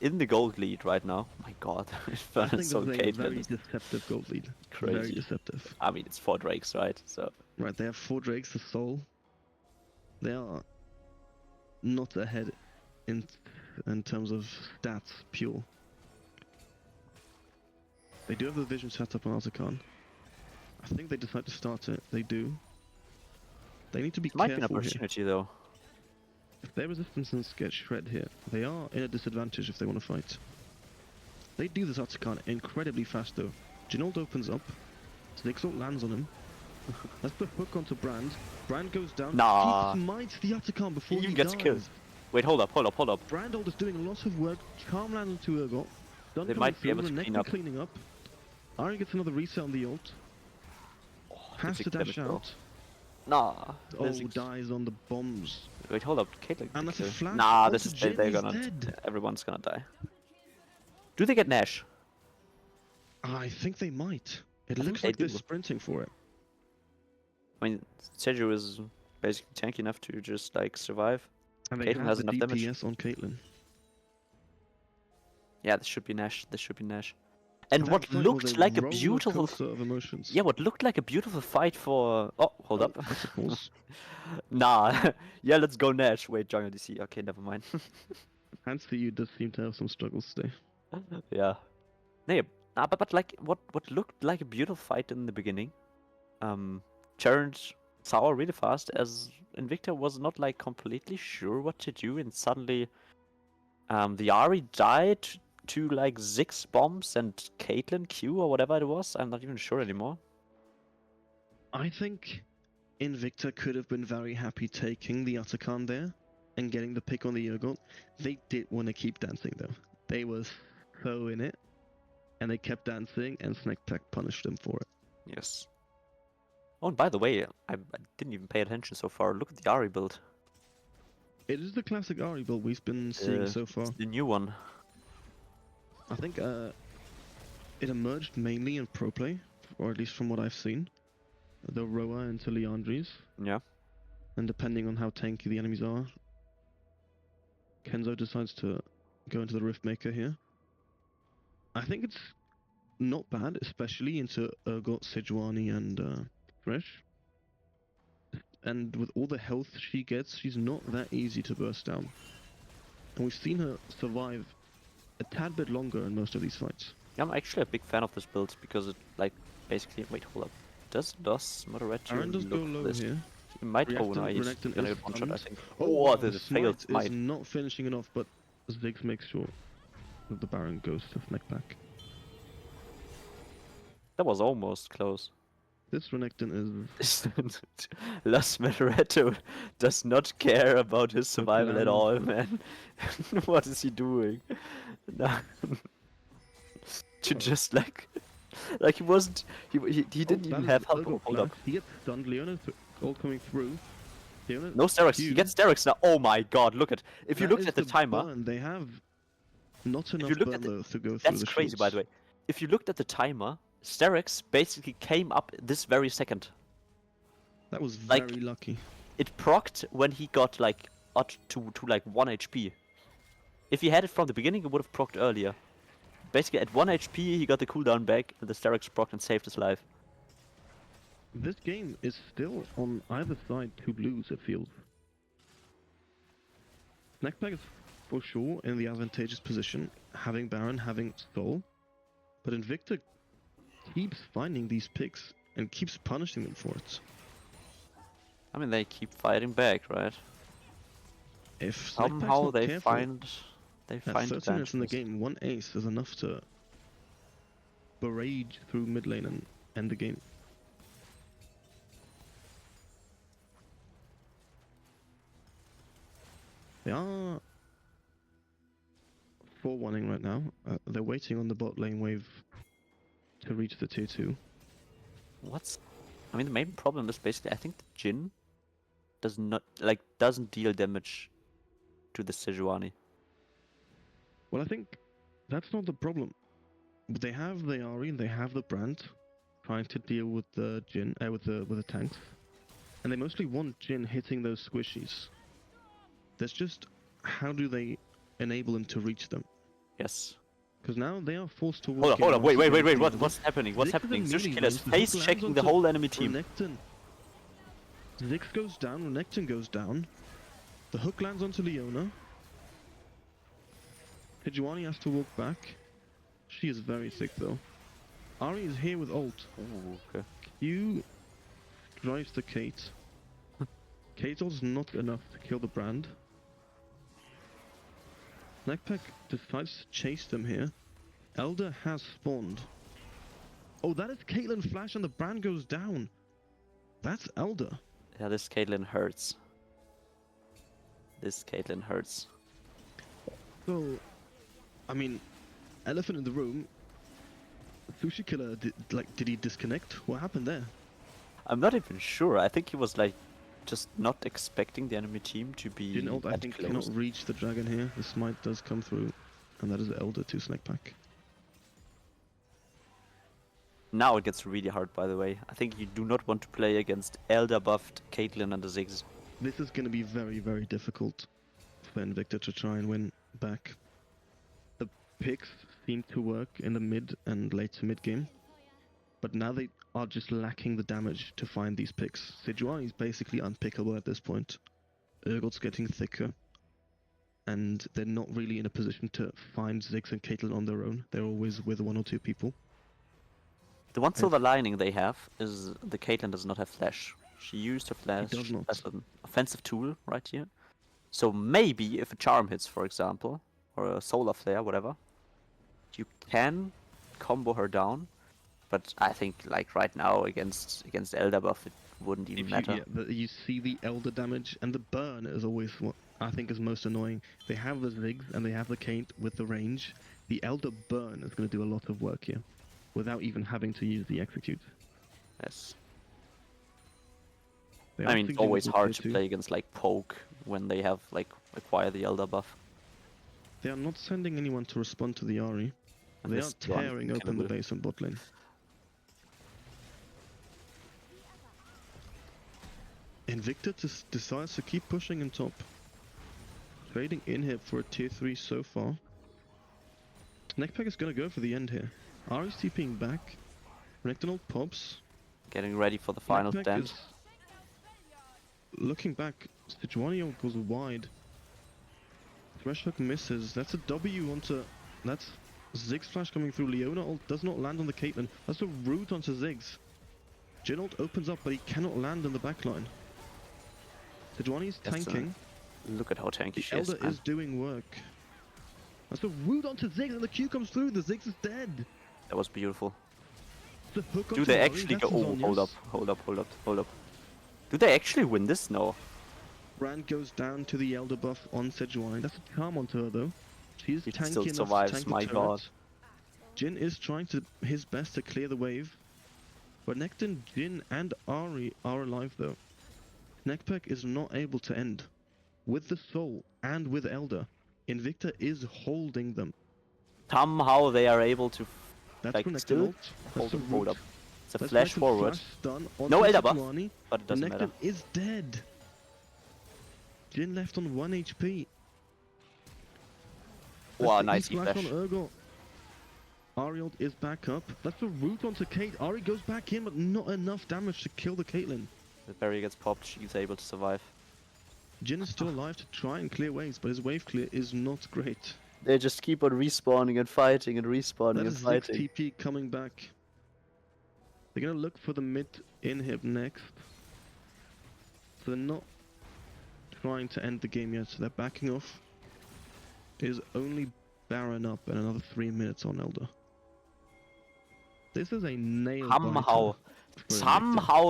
in the gold lead right now. My God, I Infernal think Soul this is a very Caitlyn is deceptive gold lead. crazy. Very deceptive. I mean, it's 4 Drakes, right? So Right, they have 4 Drakes, the Soul. They are not ahead in terms of stats, pure. They do have the vision set up on Artican. I think they decide to start it. They do. They need to be it might be an careful here. opportunity though. If their resistance gets shred here, they are in a disadvantage if they want to fight. They do this Artican incredibly fast though. Jinold opens up. Ziggs lands on him. That's the hook onto Brand. Brand goes down. Nah. He smites the Atacon before He he even gets dies. killed. Wait, hold up. Brandhold is doing a lot of work. Charm lands onto Urgot. Done They coming might be through. able to Renekton clean up. cleaning up. Ari gets another reset on the ult. Oh, Has they to take dash damage, though. out. Nah. Oh, there's ex- dies on the bombs. Wait, hold up. Caitlyn. And that's a kill. flash Nah, onto this is Jhin, they're he's gonna. dead. Everyone's gonna die. Do they get Nash? I think they might. It I think looks they like they're do. sprinting for it. I mean, Seju is basically tanky enough to just like survive. And they Caitlyn have has the enough damage. DPS on Caitlyn. Yeah, this should be Nash. And That what fight was looked like a roller beautiful. coaster of emotions. Yeah, what looked like a beautiful fight for. Oh, hold up. That's a pause. Nah. Yeah, let's go Nash. Wait, jungle DC. Okay, never mind. Fancy you does seem to have some struggles today. Yeah. Nee, but like what looked like a beautiful fight in the beginning, turned sour really fast as Invicta was not like completely sure what to do, and suddenly the Ahri died to like Ziggs bombs and Caitlyn Q or whatever it was. I'm not even sure anymore. I think Invicta could have been very happy taking the Atacon there and getting the pick on the Urgot. They did want to keep dancing though. They were so in it. And they kept dancing, and Snek punished them for it. Yes. Oh, and by the way, I didn't even pay attention so far. Look at the Ahri build. It is the classic Ahri build we've been seeing so far. It's the new one. I think it emerged mainly in pro play, or at least from what I've seen. The Roa into Leandri's. Yeah. And depending on how tanky the enemies are, Kenzo decides to go into the Riftmaker here. I think it's not bad, especially into Urgot, Sejuani, and Thresh. And with all the health she gets, she's not that easy to burst down. And we've seen her survive a tad bit longer in most of these fights. Yeah, I'm actually a big fan of this build because it like basically. Wait, hold up. Does Moderato Aaron does go low this? here. He might. Oh no, he's Renekton gonna is get one shot, I stunned. think. Oh, the the failed smite is smite. not finishing it off, but Ziggs makes sure that the Baron goes to Snek back. That was almost close. This Renekton is... Los Moderato does not care about his survival at all, man. What is he doing? No. To just like he wasn't. He didn't even have help. Hold up. He gets stunned. Leona all coming through. Leona, No Sterex. He gets Sterex now. Oh my god! Look at. If you looked at the timer. Burn. They have not enough look burn at the- though to go through That's the crazy, by the way. If you looked at the timer, Sterex basically came up this very second. That was like- very lucky. It procced when he got like up to like 1 HP. If he had it from the beginning, it would have procced earlier. Basically, at 1 HP, he got the cooldown back, and the Sterex procced and saved his life. This game is still on either side 2 blues, it feels. Snackpack is for sure in the advantageous position, having Baron, having Soul. But Invicta keeps finding these picks and keeps punishing them for it. I mean, they keep fighting back, right? If Somehow not they careful, find at advantages. 30 minutes in the game, one ace is enough to barrage through mid lane and end the game. They are 4-1ing right now. They're waiting on the bot lane wave to reach the tier 2. I mean, the main problem is basically I think the Jhin doesn't deal damage to the Sejuani. Well, I think that's not the problem. They have the Ahri and they have the Brand trying to deal with the Jhin, with the tanks, and they mostly want Jhin hitting those squishies. There's just how do they enable him to reach them? Yes. Because now they are forced to walk. Hold up, wait, what's happening? What's happening? Sushi Killer is face checking the whole enemy team. Renekton. Ziggs goes down, Renekton goes down. The hook lands onto Leona. Sejuani has to walk back. She is very sick though. Ahri is here with ult. Ooh, okay. Q drives the Kate. Kate ult's not enough to kill the Brand. Snek decides to chase them here. Elder has spawned. Oh, that is Caitlyn Flash and the Brand goes down. That's Elder. Yeah, this Caitlyn hurts. This Caitlyn hurts. So, I mean, elephant in the room. Sushi Killer, did he disconnect? What happened there? I'm not even sure. I think he was like just not expecting the enemy team to be I think close. cannot reach the dragon here. The smite does come through, and that is the Elder to Snek. Now it gets really hard, by the way. I think you do not want to play against Elder buffed Caitlyn and the Ziggs. This is going to be very, very difficult for Invicta to try and win back. The picks seem to work in the mid and late to mid game, but now they are just lacking the damage to find these picks. Sejuani is basically unpickable at this point. Urgot's getting thicker, and they're not really in a position to find Ziggs and Caitlyn on their own. They're always with one or two people. The one silver lining they have is the Caitlyn does not have flash. She used her flash as an offensive tool right here. So maybe if a charm hits, for example, or a solar flare, whatever, you can combo her down. But I think like right now against Elder buff, it wouldn't even matter. You see the Elder damage, and the burn is always what I think is most annoying. They have the Ziggs and they have the Kate with the range. The Elder burn is going to do a lot of work here, without even having to use the execute. Yes. I mean, it's always hard to play against like Poke when they have like acquired the Elder buff. They are not sending anyone to respond to the Ahri. They are tearing open the base on bot lane. Invicta decides to keep pushing in top. Trading inhib for a tier 3 so far. Snek is gonna go for the end here. Ahri's TPing back. Renekton ult pops. Getting ready for the final stand. Looking back, Sejuani ult goes wide. Thresh hook misses. That's a W onto... That's Ziggs flash coming through. Leona ult does not land on the Caitlyn. That's a root onto Ziggs. Jhin ult opens up, but he cannot land on the backline. Sejuani's tanking. Look at how tanky she is. Elder is doing work. That's a root onto Ziggs, and the Q comes through. The Ziggs is dead. That was beautiful. The hook do they actually go? Oh, hold up. Do they actually win this? No. Brand goes down to the Elder buff on Sejuani. That's a charm onto her though. She's tanky still enough survives, to tank my the god. Jhin is trying his best to clear the wave. But Renekton, Jhin, and Ahri are alive though. Snek is not able to end. With the Soul and with Elder, Invicta is holding them. Somehow they are able to still hold up. It's a flash forward. No Elder buff, but it doesn't matter. Is dead. Jhin left on 1 HP. Wow, nice flash on Urgot. Ahri ult is back up. That's a root onto Kate. Ahri goes back in, but not enough damage to kill the Caitlyn. The berry gets popped, she's able to survive. Jin is still alive to try and clear waves, but his wave clear is not great. They just keep on respawning and fighting and respawning That and is Ziggs fighting. TP coming back. They're gonna look for the mid inhib next. So they're not trying to end the game yet, so they're backing off. It is only Baron up and another 3 minutes on Elder. This is a nail Somehow, biter for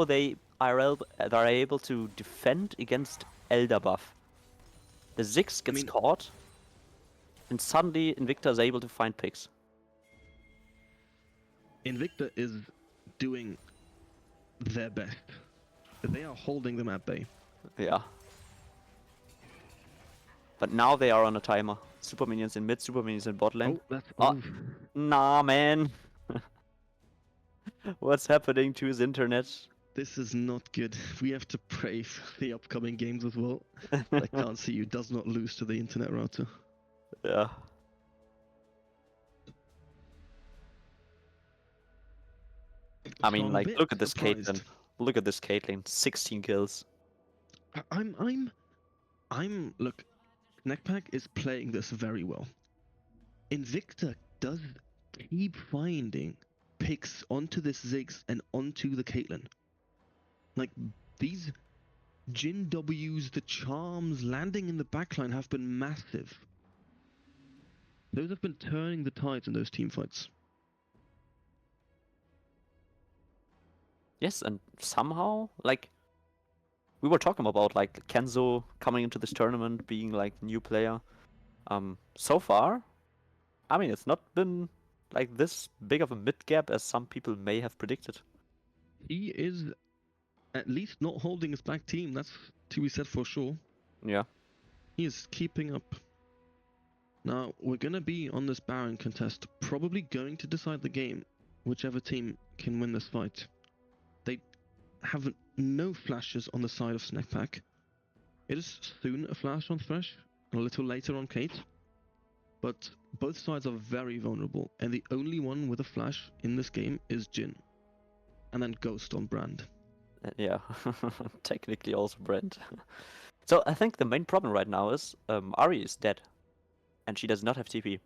Invicta. they're able to defend against Elder buff. The Ziggs gets caught, and suddenly Invicta is able to find picks. Invicta is doing their best. They are holding them at bay. Yeah. But now they are on a timer. Super minions in mid, super minions in bot lane. Oh, that's Nah, man. What's happening to his internet? This is not good. We have to pray for the upcoming games as well. I can't see you does not lose to the internet router. Yeah. I mean, So like, look at this Caitlyn. Look at this Caitlyn. 16 kills. Look, Snek is playing this very well. Invicta does keep finding picks onto this Ziggs and onto the Caitlyn. Like, these Jin W's, the charms landing in the backline have been massive. Those have been turning the tides in those team fights. Yes, and somehow, like, we were talking about, like, Kenzo coming into this tournament, being, like, new player. So far, I mean, it's not been, like, this big of a mid gap as some people may have predicted. He is at least not holding his back team, that's to be said for sure. Yeah. He is keeping up. Now, we're going to be on this Baron contest, probably going to decide the game, whichever team can win this fight. They have no flashes on the side of Snek. It is soon a flash on Thresh, and a little later on Kate. But both sides are very vulnerable, and the only one with a flash in this game is Jin. And then Ghost on Brand. Yeah, technically also Brent. So I think the main problem right now is Ari is dead, and she does not have TP.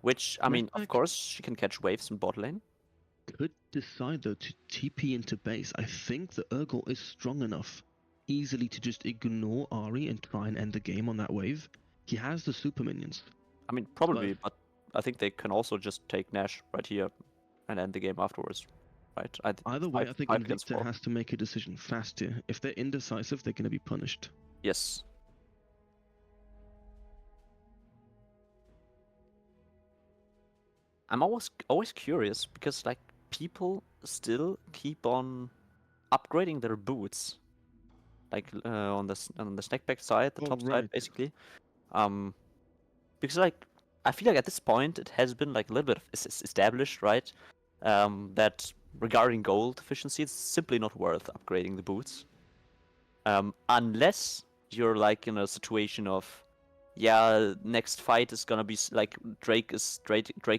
Which, I mean, of course, she can catch waves in bot lane. Could decide though to TP into base. I think the Urgot is strong enough easily to just ignore Ari and try and end the game on that wave. He has the super minions. I mean, probably, but I think they can also just take Nash right here and end the game afterwards, right? Either way, I think Invicta has to make a decision fast here. If they're indecisive, they're going to be punished. Yes. I'm always curious because, like, people still keep on upgrading their boots, like on the Snek side, the top side, basically. Because, like, I feel like at this point it has been like a little bit established, right? That regarding gold efficiency, it's simply not worth upgrading the boots, unless you're like in a situation of, yeah, next fight is gonna be like Drake is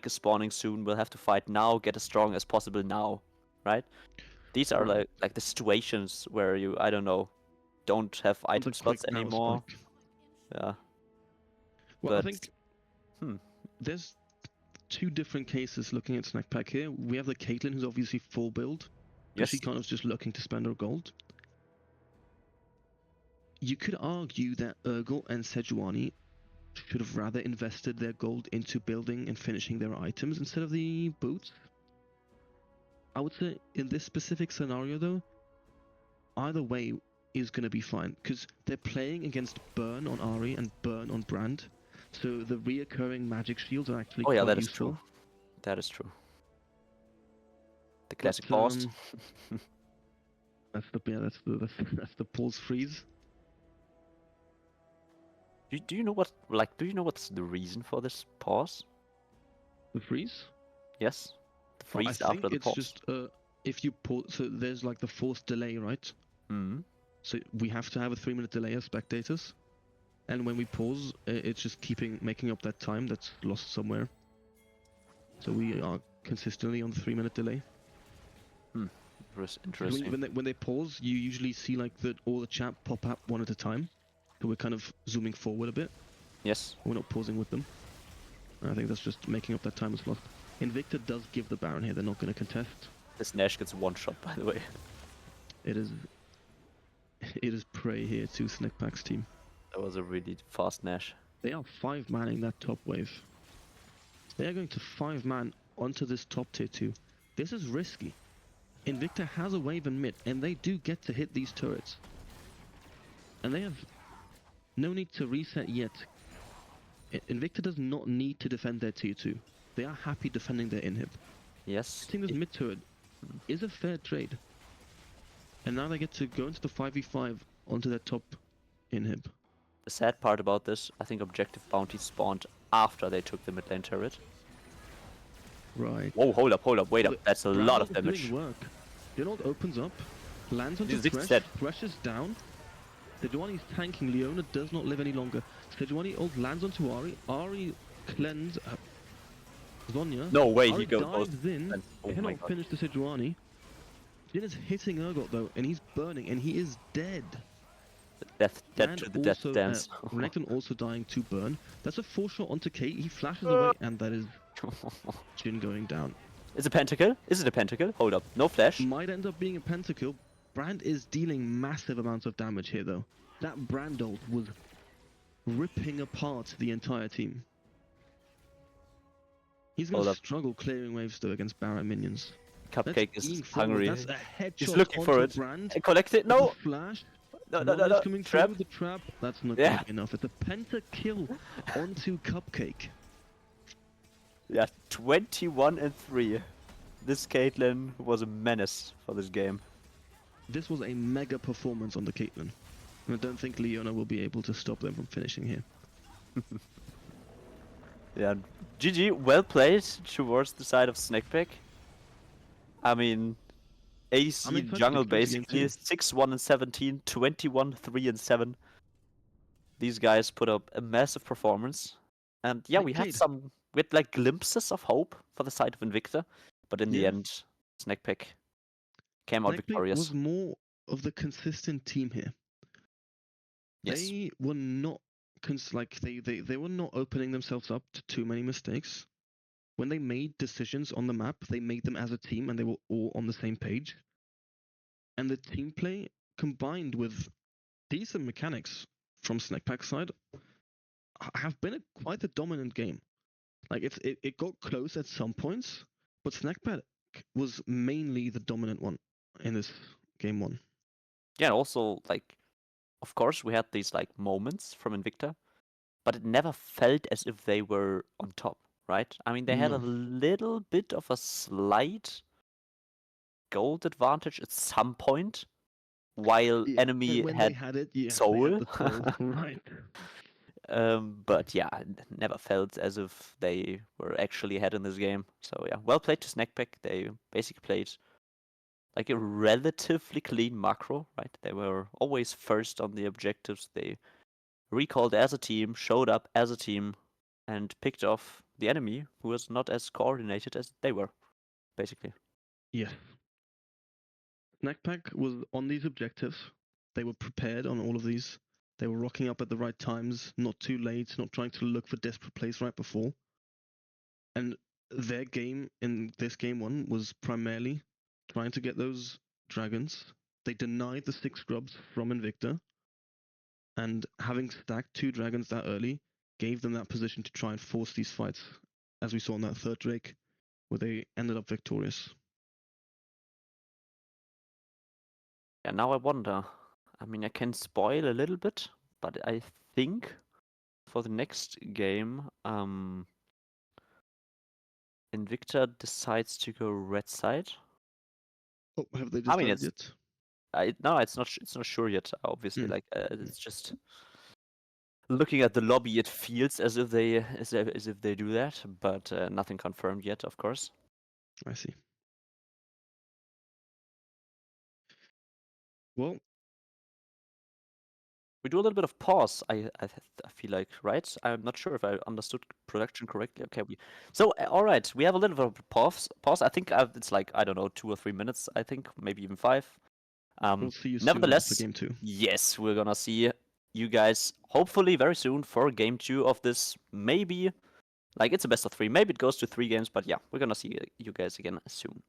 spawning soon. We'll have to fight now, get as strong as possible now, right? These are like the situations where you, I don't know, don't have item slots anymore. Yeah. Well, I think there's two different cases looking at Snek here. We have the Caitlyn, who's obviously full build, because she kind of just looking to spend her gold. You could argue that Urgot and Sejuani should have rather invested their gold into building and finishing their items instead of the boots. I would say in this specific scenario though, either way is going to be fine, because they're playing against Burn on Ari and Burn on Brand, so the reoccurring magic shields are actually quite that useful. Is true. That is true. The classic pause. That's the pause freeze. Do you know what's the reason for this pause? The freeze? Yes. The freeze after the pause. I think it's just if you pause, so there's like the forced delay, right? So we have to have a 3-minute delay as spectators, and when we pause, it's just making up that time that's lost somewhere. So we are consistently on the 3-minute delay. Because Interesting. when they pause, you usually see like all the chat pop up one at a time. So we're kind of zooming forward a bit. Yes. We're not pausing with them. I think that's just making up that time as well. Invicta does give the Baron here. They're not going to contest. This Nash gets one shot, by the way. It is prey here to Snekpack's team. That was a really fast Nash. They are 5-manning that top wave. They are going to 5-man onto this top tier 2. This is risky. Invicta has a wave in mid, and they do get to hit these turrets. And they have no need to reset yet. Invicta does not need to defend their tier 2. They are happy defending their inhib. Yes. Hitting this mid turret is a fair trade. And now they get to go into the 5v5 onto their top inhib. The sad part about this, I think objective bounty spawned after they took the mid lane turret. Right. Whoa, hold up, wait up. That's a lot of Brand is damage. doing work. Donald opens up, lands onto This is Thresh, dead. Thresh is down. Sejuani's tanking, Leona does not live any longer. Sejuani ult lands onto Ahri, Ahri cleanse Zonya. No way, Ahri he goes. dives in, Oh my cannot god. finish the Sejuani. Jhin is hitting Urgot though, and he's burning, and he is dead. Death And to the death also, dance. Renekton also dying to burn. That's a 4-shot onto Kate, he flashes away, and that is Jhin going down. Is it pentacle? Is it a pentacle? Hold up. No flash. Might end up being a pentakill. Brand is dealing massive amounts of damage here though. That Brand ult was ripping apart the entire team. He's going Hold to up. struggle clearing waves though against Baron minions. Cupcake That's is being forward. hungry. That's a headshot He's looking onto for it. Brand. Collect it. With No. a flash. No. Knowledge coming Trap. through the trap. That's not Yeah. quite enough. It's a pentakill onto Cupcake. Yeah. 21-3. This Caitlyn was a menace for this game. This was a mega performance on the Caitlyn. And I don't think Leona will be able to stop them from finishing here. Yeah. GG. Well played towards the side of Snakepack. I mean, AC I'm excited jungle to go to game basically 6-1-17, 21-3-7. These guys put up a massive performance, and yeah, They we had did. like glimpses of hope for the side of Invicta, but in the Yeah. end, Snakepack came out Snek victorious. was more of the consistent team here. Yes. They were not they were not opening themselves up to too many mistakes. When they made decisions on the map, they made them as a team and they were all on the same page. And the team play combined with decent mechanics from Snekpack's side have been quite a dominant game. Like it got close at some points, but Snekpack was mainly the dominant one in this game 1. Yeah, also like, of course, we had these like moments from Invicta, but it never felt as if they were on top, right? I mean, they had a No. little bit of a slight gold advantage at some point, while Yeah, enemy when had they had it, yeah, soul. they had the soul, right? But yeah, it never felt as if they were actually ahead in this game. So yeah, well played to Snackpack. They basically played like a relatively clean macro, right? They were always first on the objectives. They recalled as a team, showed up as a team, and picked off the enemy who was not as coordinated as they were, basically. Yeah. Snackpack was on these objectives. They were prepared on all of these. They were rocking up at the right times, not too late, not trying to look for desperate plays right before. And their game in this game 1 was primarily trying to get those dragons. They denied the 6 scrubs from Invicta. And having stacked 2 dragons that early gave them that position to try and force these fights, as we saw in that third Drake, where they ended up victorious. Yeah, now I wonder. I mean, I can spoil a little bit, but I think for the next game, Invicta decides to go red side. Oh, have they I mean, decided yet? no, it's not. It's not sure yet. Obviously, Mm. like it's just looking at the lobby. It feels as if they do that, but nothing confirmed yet, of course. I see. Well, we do a little bit of pause. I feel like, right? I'm not sure if I understood production correctly. Okay, all right, we have a little bit of pause. Pause. I think it's like, I don't know, 2 or 3 minutes. I think maybe even 5. We'll see you soon for Nevertheless, game 2. yes, we're gonna see you guys hopefully very soon for game 2 of this. Maybe like it's a best of 3. Maybe it goes to 3 games, but yeah, we're gonna see you guys again soon.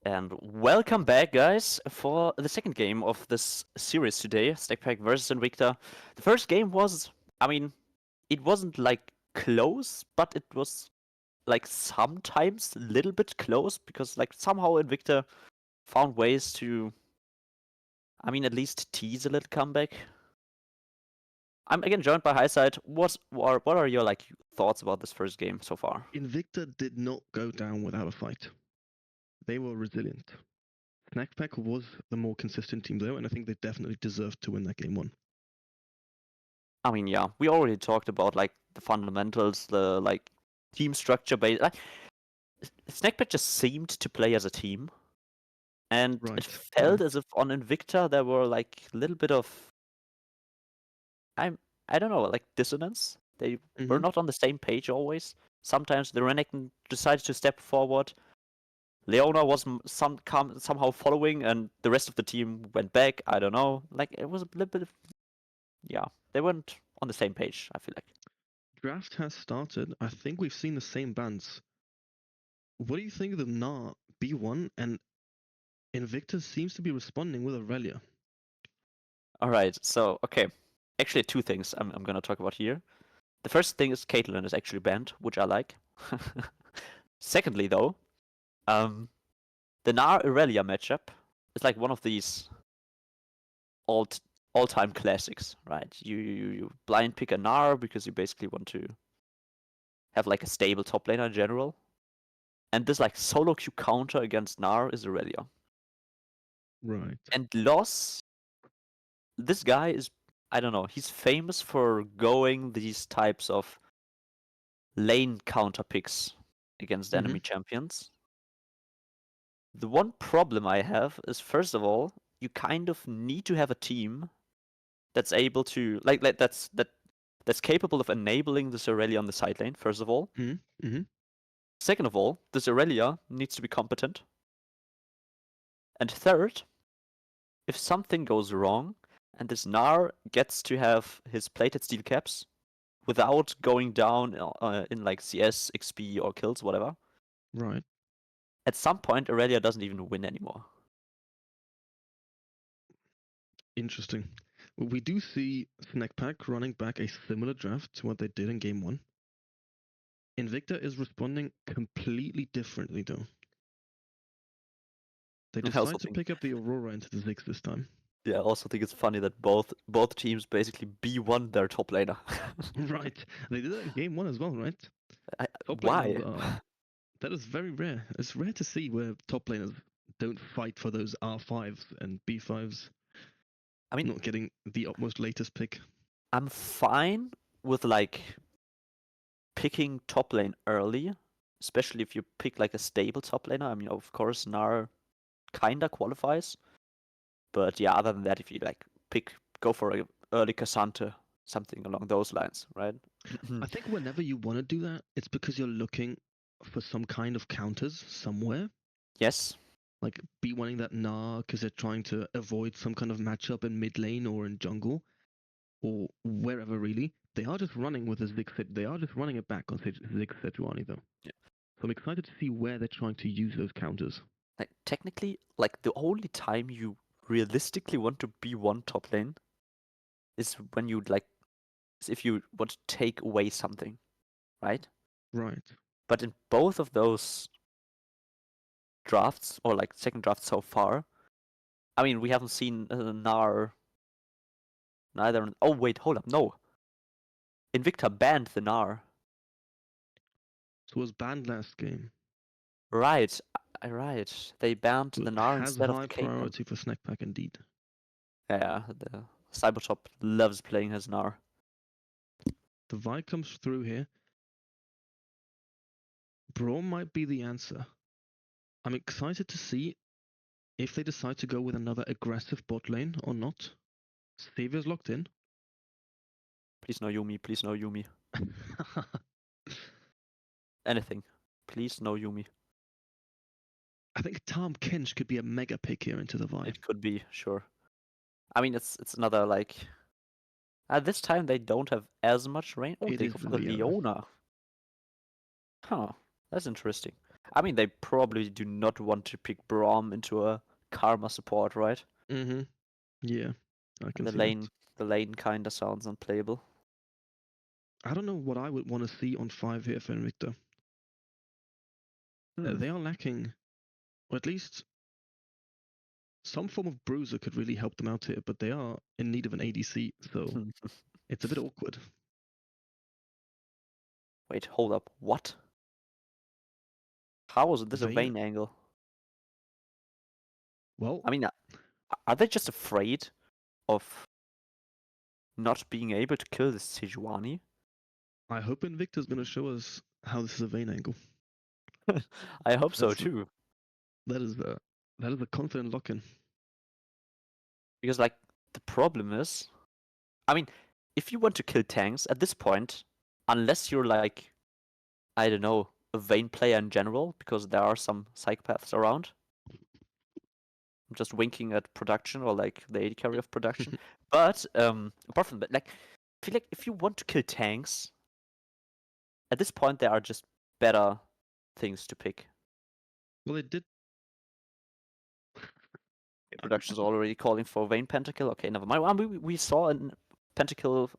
And welcome back, guys, for the second game of this series today, Snek versus Invicta. The first game was, it wasn't like close, but it was like sometimes a little bit close because like somehow Invicta found ways to, at least tease a little comeback. I'm again joined by Highside. What are your like thoughts about this first game so far? Invicta did not go down without a fight. They were resilient. Snackpack was the more consistent team though, and I think they definitely deserved to win that game one. Yeah, we already talked about like the fundamentals, the like team structure base. Snackpit just seemed to play as a team, and it Right. felt as if on Invicta there were like a little bit of I don't know, like dissonance. They were Mm-hmm. not on the same page always. Sometimes the Renekton decided to step forward. Leona was somehow following, and the rest of the team went back. I don't know. Like it was a little bit of they weren't on the same page. I feel like. Draft has started. I think we've seen the same bands. What do you think of the Gnar B1 and Invicta seems to be responding with Aurelia? All right, so okay, actually two things I'm gonna talk about here. The first thing is Caitlyn is actually banned, which I like. Secondly, though, the Gnar Irelia matchup is like one of these all all-time classics, right? You blind pick a Gnar because you basically want to have like a stable top laner in general, and this like solo queue counter against Gnar is Irelia. Right. And Loss, this guy is I don't know, he's famous for going these types of lane counter picks against Mm-hmm. enemy champions. The one problem I have is, first of all, you kind of need to have a team that's able to that's capable of enabling this Aurelia on the side lane, first of all. Mm-hmm. Mm-hmm. Second of all, this Aurelia needs to be competent. And third, if something goes wrong and this Gnar gets to have his plated steel caps without going down in like CS, XP, or kills, whatever, Right. at some point Aurelia doesn't even win anymore. Interesting. We do see Snackpack running back a similar draft to what they did in game one. Invicta is responding completely differently though. They I also decide to think pick up the Aurora into the Ziggs this time. I also think it's funny that both teams basically B1 their top laner. Right. They did that in game one as well, right? Top Why? laners are. That is very rare. It's rare to see where top laners don't fight for those R5s and B5s, I mean, not getting the utmost latest pick. I'm fine with like picking top lane early, especially if you pick like a stable top laner. I mean, of course, Gnar kinda qualifies, but yeah, other than that, if you like go for a early Cassandra, something along those lines, right? I think whenever you want to do that, it's because you're looking for some kind of counters somewhere. Yes. Like B1ing that Gnar because they're trying to avoid some kind of matchup in mid lane or in jungle or wherever really. They are just running with a Ziggs. They are just running it back on Ziggs Sejuani though. Yeah. So I'm excited to see where they're trying to use those counters. Like technically, like the only time you realistically want to B1 top lane is when you like is if you want to take away something, right? Right. But in both of those drafts, or like second drafts so far, I mean, we haven't seen Gnar neither. Oh wait, hold up, no. Invicta banned the Gnar. So it was banned last game. Right, right. They banned So the it Gnar has instead of high the Caitlyn. priority for Snackpack indeed. Yeah, the Cybertop loves playing his Gnar. The Vi comes through here. Braum might be the answer. I'm excited to see if they decide to go with another aggressive bot lane or not. Savior's locked in. Please no Yumi, please no Yumi. Anything. Please no Yumi. I think Tom Kench could be a mega pick here into the Vi. It could be, sure. I mean, it's another like. At this time, they don't have as much range. Oh, It they is go the for the Leona. Leona. Huh, that's interesting. I mean, they probably do not want to pick Braum into a Karma support, right? Mm-hmm. Yeah, I And can see that. the lane kinda sounds unplayable. I don't know what I would want to see on 5 here for Invicta. Hmm. They are lacking, or at least some form of bruiser could really help them out here, but they are in need of an ADC, so it's a bit awkward. Wait, hold up. What? How is this a Vayne, Vayne angle? well, I mean, are they just afraid of not being able to kill this Sejuani? I hope Invicta's going to show us how this is a Vayne angle. I hope so That's too. that is a confident lock-in. Because, like, the problem is, I mean, if you want to kill tanks at this point, unless you're like, I don't know, a Vayne player in general, because there are some psychopaths around. I'm just winking at production or like the AD carry of production. But apart from that, like, I feel like if you want to kill tanks, at this point there are just better things to pick. Well, it did. Production's already calling for Vayne Pentakill. Okay, never mind. Well, we saw a Pentakill,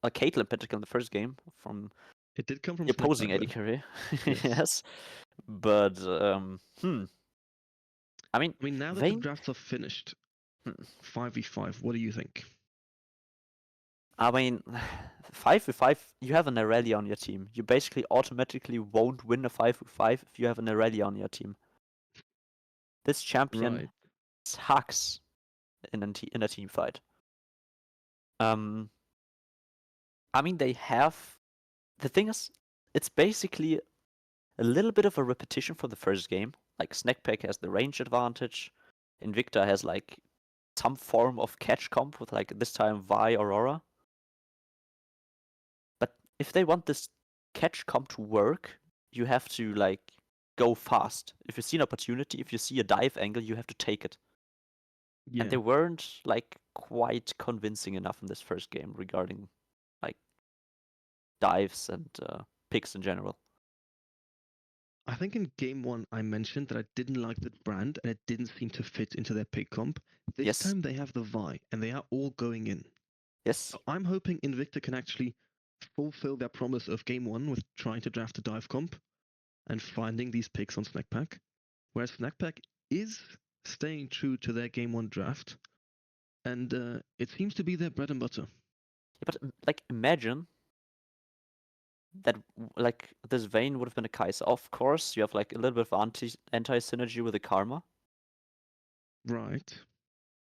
a Caitlyn Pentakill in the first game from It did come from the Snek opposing back AD then. carry. Yes. Yes. But, I mean, I mean, now that the Vayne. drafts are finished, Hmm. 5v5, what do you think? I mean, 5v5, you have an Irelia on your team. You basically automatically won't win a 5v5 if you have an Irelia on your team. This champion Right. sucks in a team fight. Um, I mean, they have. The thing is, it's basically a little bit of a repetition from the first game. Like, Snek has the range advantage. Invicta has, like, some form of catch comp with, like, this time Vi Aurora. But if they want this catch comp to work, you have to like go fast. If you see an opportunity, if you see a dive angle, you have to take it. And Yeah. they weren't like quite convincing enough in this first game regarding like dives and picks in general. I think in game one, I mentioned that I didn't like the brand and it didn't seem to fit into their pick comp. This Yes, time they have the Vi and they are all going in. yes, So I'm hoping Invicta can actually fulfill their promise of game one with trying to draft a dive comp and finding these picks on Snackpack. Whereas Snackpack is staying true to their game one draft, and it seems to be their bread and butter. yeah, but like imagine that like this Vayne would have been a Kaiser. Of course, you have like a little bit of anti synergy with the Karma, Right.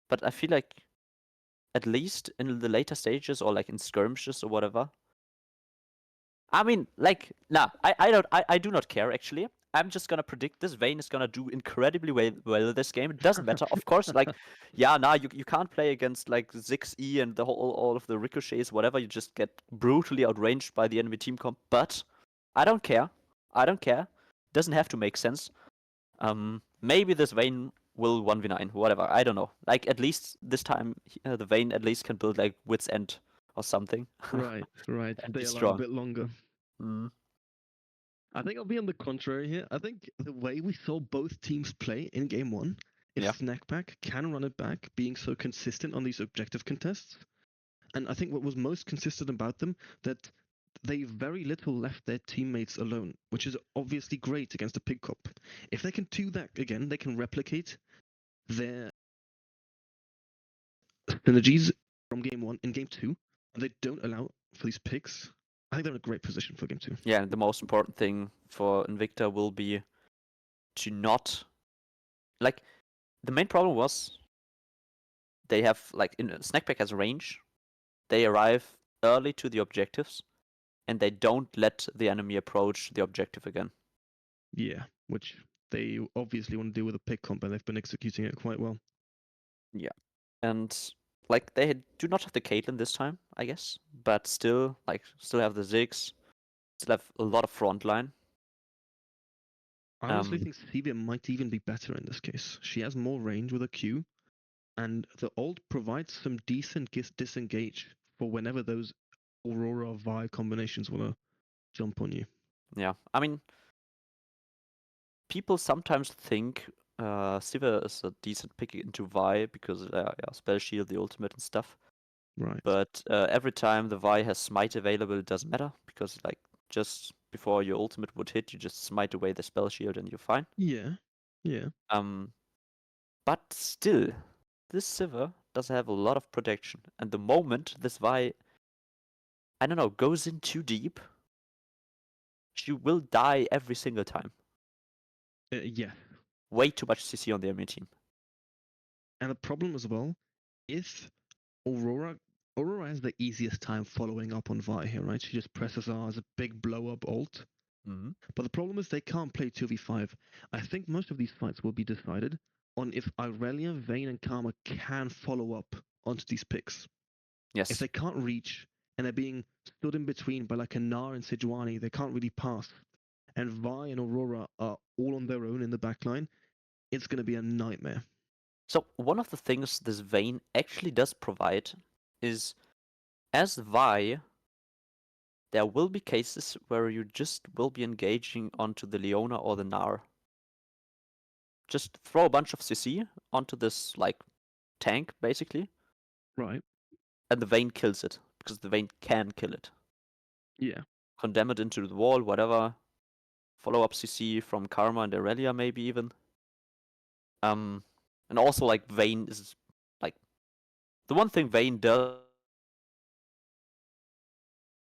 but I feel like at least in the later stages or like in skirmishes or whatever. I mean, like, nah, I do not care actually. I'm just gonna predict this Vayne is gonna do incredibly well this game. It doesn't matter, of course. Like, yeah, nah, you can't play against like 6E and the whole all of the ricochets, whatever. You just get brutally outranged by the enemy team comp. But I don't care. I don't care. Doesn't have to make sense. Maybe this Vayne will 1v9, whatever. I don't know. Like, at least this time, the Vayne at least can build like Wit's End or something Right, right. and Stay be alive a strong. bit longer. Mm. I think I'll be on the contrary here. I think the way we saw both teams play in game one, if Yeah. Snackpack can run it back, being so consistent on these objective contests, and I think what was most consistent about them, that they very little left their teammates alone, which is obviously great against a pig cop. If they can do that again, they can replicate their synergies from game one in game two, and they don't allow for these picks. I think they're in a great position for game two. Yeah, the most important thing for Invicta will be to not like the main problem was they have like in Snackpack has range. They arrive early to the objectives and they don't let the enemy approach the objective again. Yeah, which they obviously want to do with a pick comp, and they've been executing it quite well. Yeah. And like they do not have the Caitlyn this time, I guess, but still still have the Ziggs, still have a lot of frontline. I honestly think Sevia might even be better in this case. She has more range with a Q, and the ult provides some decent disengage for whenever those Aurora Vi combinations want to jump on you. Yeah. I mean, people sometimes think Sivir is a decent pick into Vi because yeah, spell shield, the ultimate and stuff. Right. But every time the Vi has smite available, it doesn't matter because like just before your ultimate would hit, you just smite away the spell shield and you're fine. Yeah. Yeah. But still, this Sivir does have a lot of protection, and the moment this Vi, I don't know, goes in too deep, she will die every single time. Yeah. Way too much CC on the enemy team. And the problem as well, if Aurora has the easiest time following up on Vi here, right? She just presses R as a big blow up ult. Mm-hmm. But the problem is they can't play 2v5. I think most of these fights will be decided on if Irelia, Vayne, and Karma can follow up onto these picks. Yes. If they can't reach and they're being stood in between by like a Gnar and Sejuani, they can't really pass. And Vi and Aurora are all on their own in the backline, it's going to be a nightmare. So one of the things this Vayne actually does provide is, as Vi, there will be cases where you just will be engaging onto the Leona or the Gnar. Just throw a bunch of CC onto this like tank, basically. Right. And the Vayne kills it, because the Vayne can kill it. Yeah. Condemn it into the wall, whatever. Follow up CC from Karma and Aurelia, maybe even. And also like Vayne is like the one thing Vayne does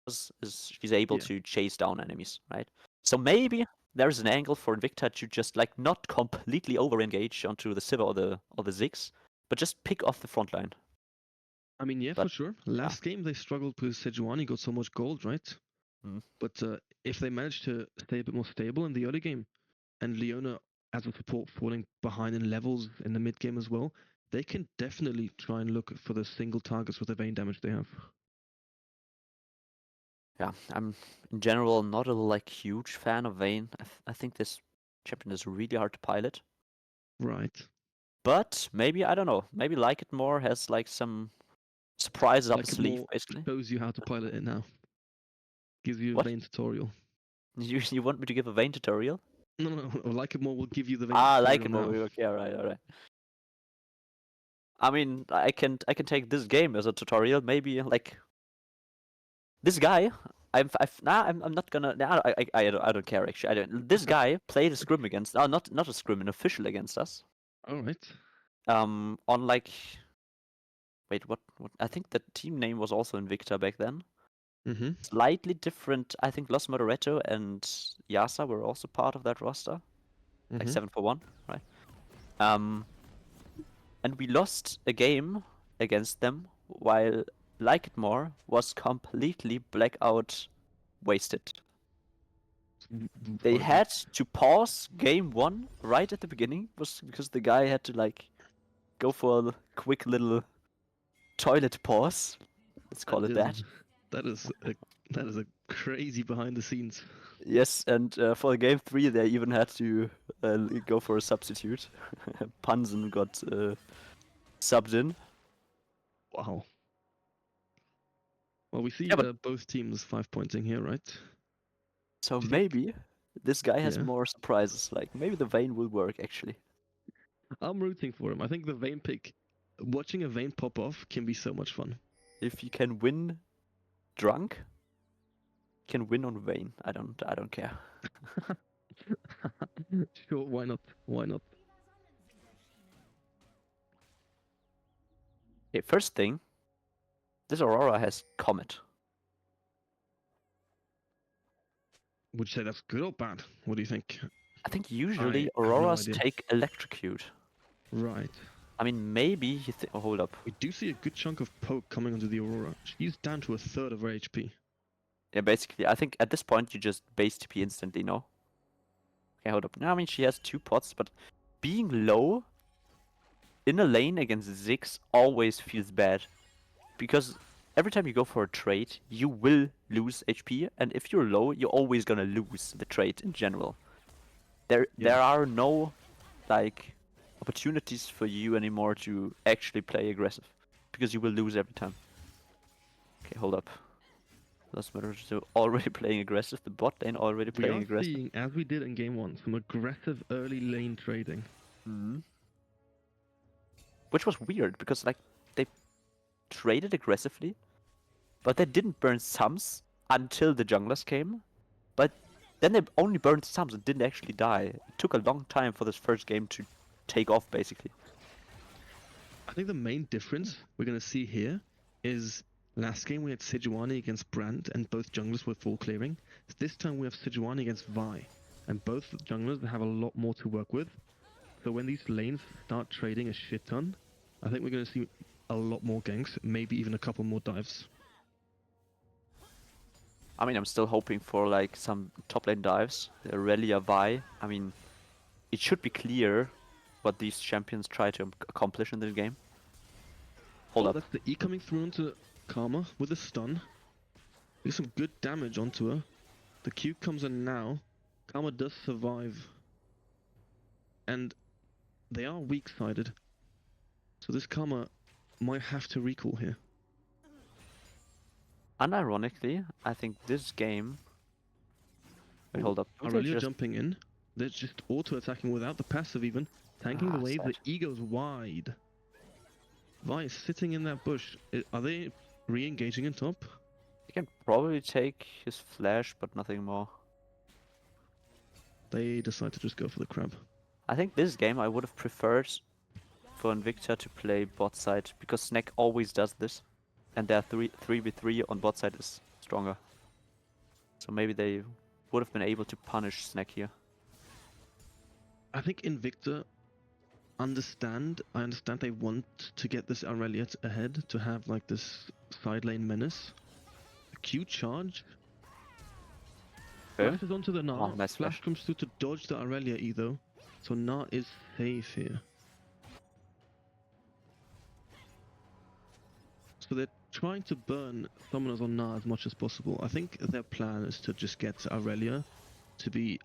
is she's able Yeah. to chase down enemies, right? So maybe there's an angle for Invicta to just like not completely over-engage onto the Sivir or the Ziggs, but just pick off the front line. I mean, yeah, But for sure. Last game they struggled because Sejuani got so much gold, right? Mhm. But if they manage to stay a bit more stable in the early game, and Leona as a support falling behind in levels in the mid game as well, they can definitely try and look for the single targets with the Vayne damage they have. Yeah, I'm in general not a like huge fan of Vayne. I think this champion is really hard to pilot. Right. But maybe, I don't know, maybe Like It More has like some surprises up Like his it sleeve, more basically. shows you how to pilot it now. Gives you a What? Vayne tutorial. You want me to give a Vayne tutorial? No. Like it more will give you the Vayne Ah, Like tutorial It More. now. Okay, alright. I mean, I can take this game as a tutorial. Maybe like this guy. I'm not gonna. Nah, I don't care actually. I don't. This guy played a scrim against. Not a scrim, an official against us. All right. On like. Wait, what? I think the team name was also Invicta back then. Mm-hmm. Slightly different. I think Los Modoretto and Yasa were also part of that roster. Like Mm-hmm. 7-for-1, right? And we lost a game against them while Like It More was completely blackout wasted. They Horrible. had to pause game one right at the beginning was because the guy had to like go for a quick little toilet pause. Let's That call it that. is that is a that is a crazy behind the scenes. Yes, and for game three they even had to go for a substitute. Punzen got subbed in. Wow. Well, we see Yeah, but both teams 5 pointing here, right? so Do you think? maybe this guy has Yeah. more surprises. Like maybe the Vayne will work actually. I'm rooting for him. I think the Vayne pick, watching a Vayne pop off can be so much fun. If you can win drunk, you can win on Vayne. I don't care. Sure, why not? Why not? Okay, first thing, this Aurora has Comet. Would you say that's good or bad? What do you think? I think I usually have no Auroras idea. take Electrocute. Right. I mean, maybe you think. Oh, hold up. We do see a good chunk of poke coming onto the Aurora. She's down to a third of her HP. Yeah, basically, I think at this point you just base TP instantly, no? Okay, hold up. No, I mean, she has 2 pots, but being low in a lane against Ziggs always feels bad. Because every time you go for a trade, you will lose HP, and if you're low, you're always gonna lose the trade in general. There Yeah. are no like opportunities for you anymore to actually play aggressive, because you will lose every time. Okay, hold up. Doesn't matter. So already playing aggressive. The bot lane already We playing are aggressive. seeing, as we did in game 1, some aggressive early lane trading. Mhm. Which was weird because like they traded aggressively, but they didn't burn sums until the junglers came. But then they only burned sums and didn't actually die. It took a long time for this first game to take off, basically. I think the main difference we're going to see here is last game we had Sejuani against Brandt and both junglers were full clearing. This time we have Sejuani against Vi and both junglers have a lot more to work with. So when these lanes start trading a shit ton, I think we're going to see a lot more ganks, maybe even a couple more dives. I mean, I'm still hoping for like some top lane dives. The Aurelia Vi. I mean, it should be clear what these champions try to accomplish in this game. Hold up. That's the E coming through onto Karma with a stun. There's some good damage onto her. The Q comes in now. Karma does survive. And they are weak-sided. So this Karma might have to recall here. Unironically, I think this game. Wait, hold up. Aurelia jumping in. They're just auto-attacking without the passive even. Tanking the wave, sad. the E goes wide. Vi is sitting in that bush. Are they re-engaging in top? He can probably take his flash, but nothing more. They decide to just go for the crab. I think this game I would have preferred for Invicta to play bot side because Snek always does this, and their 3v3 on bot side is stronger. So maybe they would have been able to punish Snek here. I think Invicta I understand they want to get this Aurelia ahead to have like this side lane menace. The Q charge. Okay. Flashes onto the Gnar. Nice Flash flash. comes through to dodge the Aurelia E though. So Gnar is safe here. So they're trying to burn summoners on Gnar as much as possible. I think their plan is to just get Aurelia to be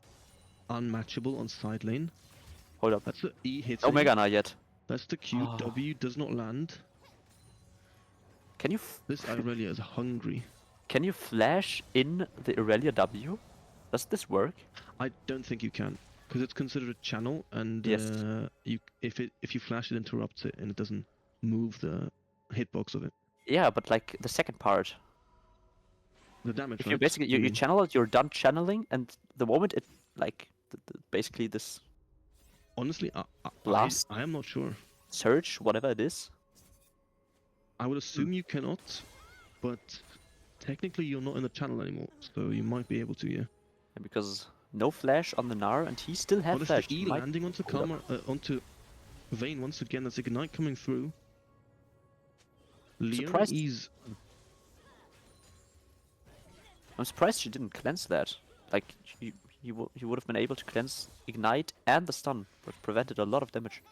unmatchable on side lane. Hold up. That's the E hitting. No Mega Knight yet. That's the Q. Oh. W does not land. Can you This Aurelia is hungry. can you flash in the Aurelia W? Does this work? I don't think you can, because it's considered a channel, and Yes. if you flash it interrupts it and it doesn't move the hitbox of it. Yeah, but like the second part. The damage, If right? you basically you channel it, you're done channeling, and the moment it like basically this Honestly, blast I am not sure. surge, whatever it is. I would assume you cannot, but technically you're not in the channel anymore, so you might be able to, yeah. Because no flash on the Gnar, and he still had What is flash. the E landing onto Karma, onto Vayne once again? That's Ignite coming through. Leona E's... I'm surprised she didn't cleanse that. Like, he would have been able to cleanse Ignite and the stun, but prevented a lot of damage.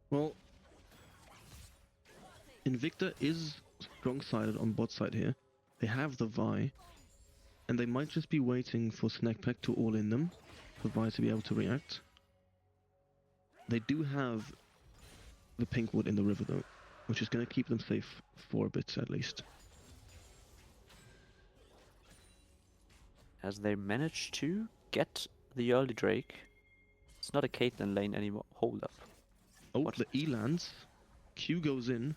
Well, Invicta is strong-sided on bot side here. They have the Vi, and they might just be waiting for Snek to all-in them, for Vi to be able to react. They do have the pink wood in the river though, which is going to keep them safe for a bit at least. As they manage to get the early Drake. It's not a Caitlyn lane anymore. Hold up. Oh, What? the E lands. Q goes in.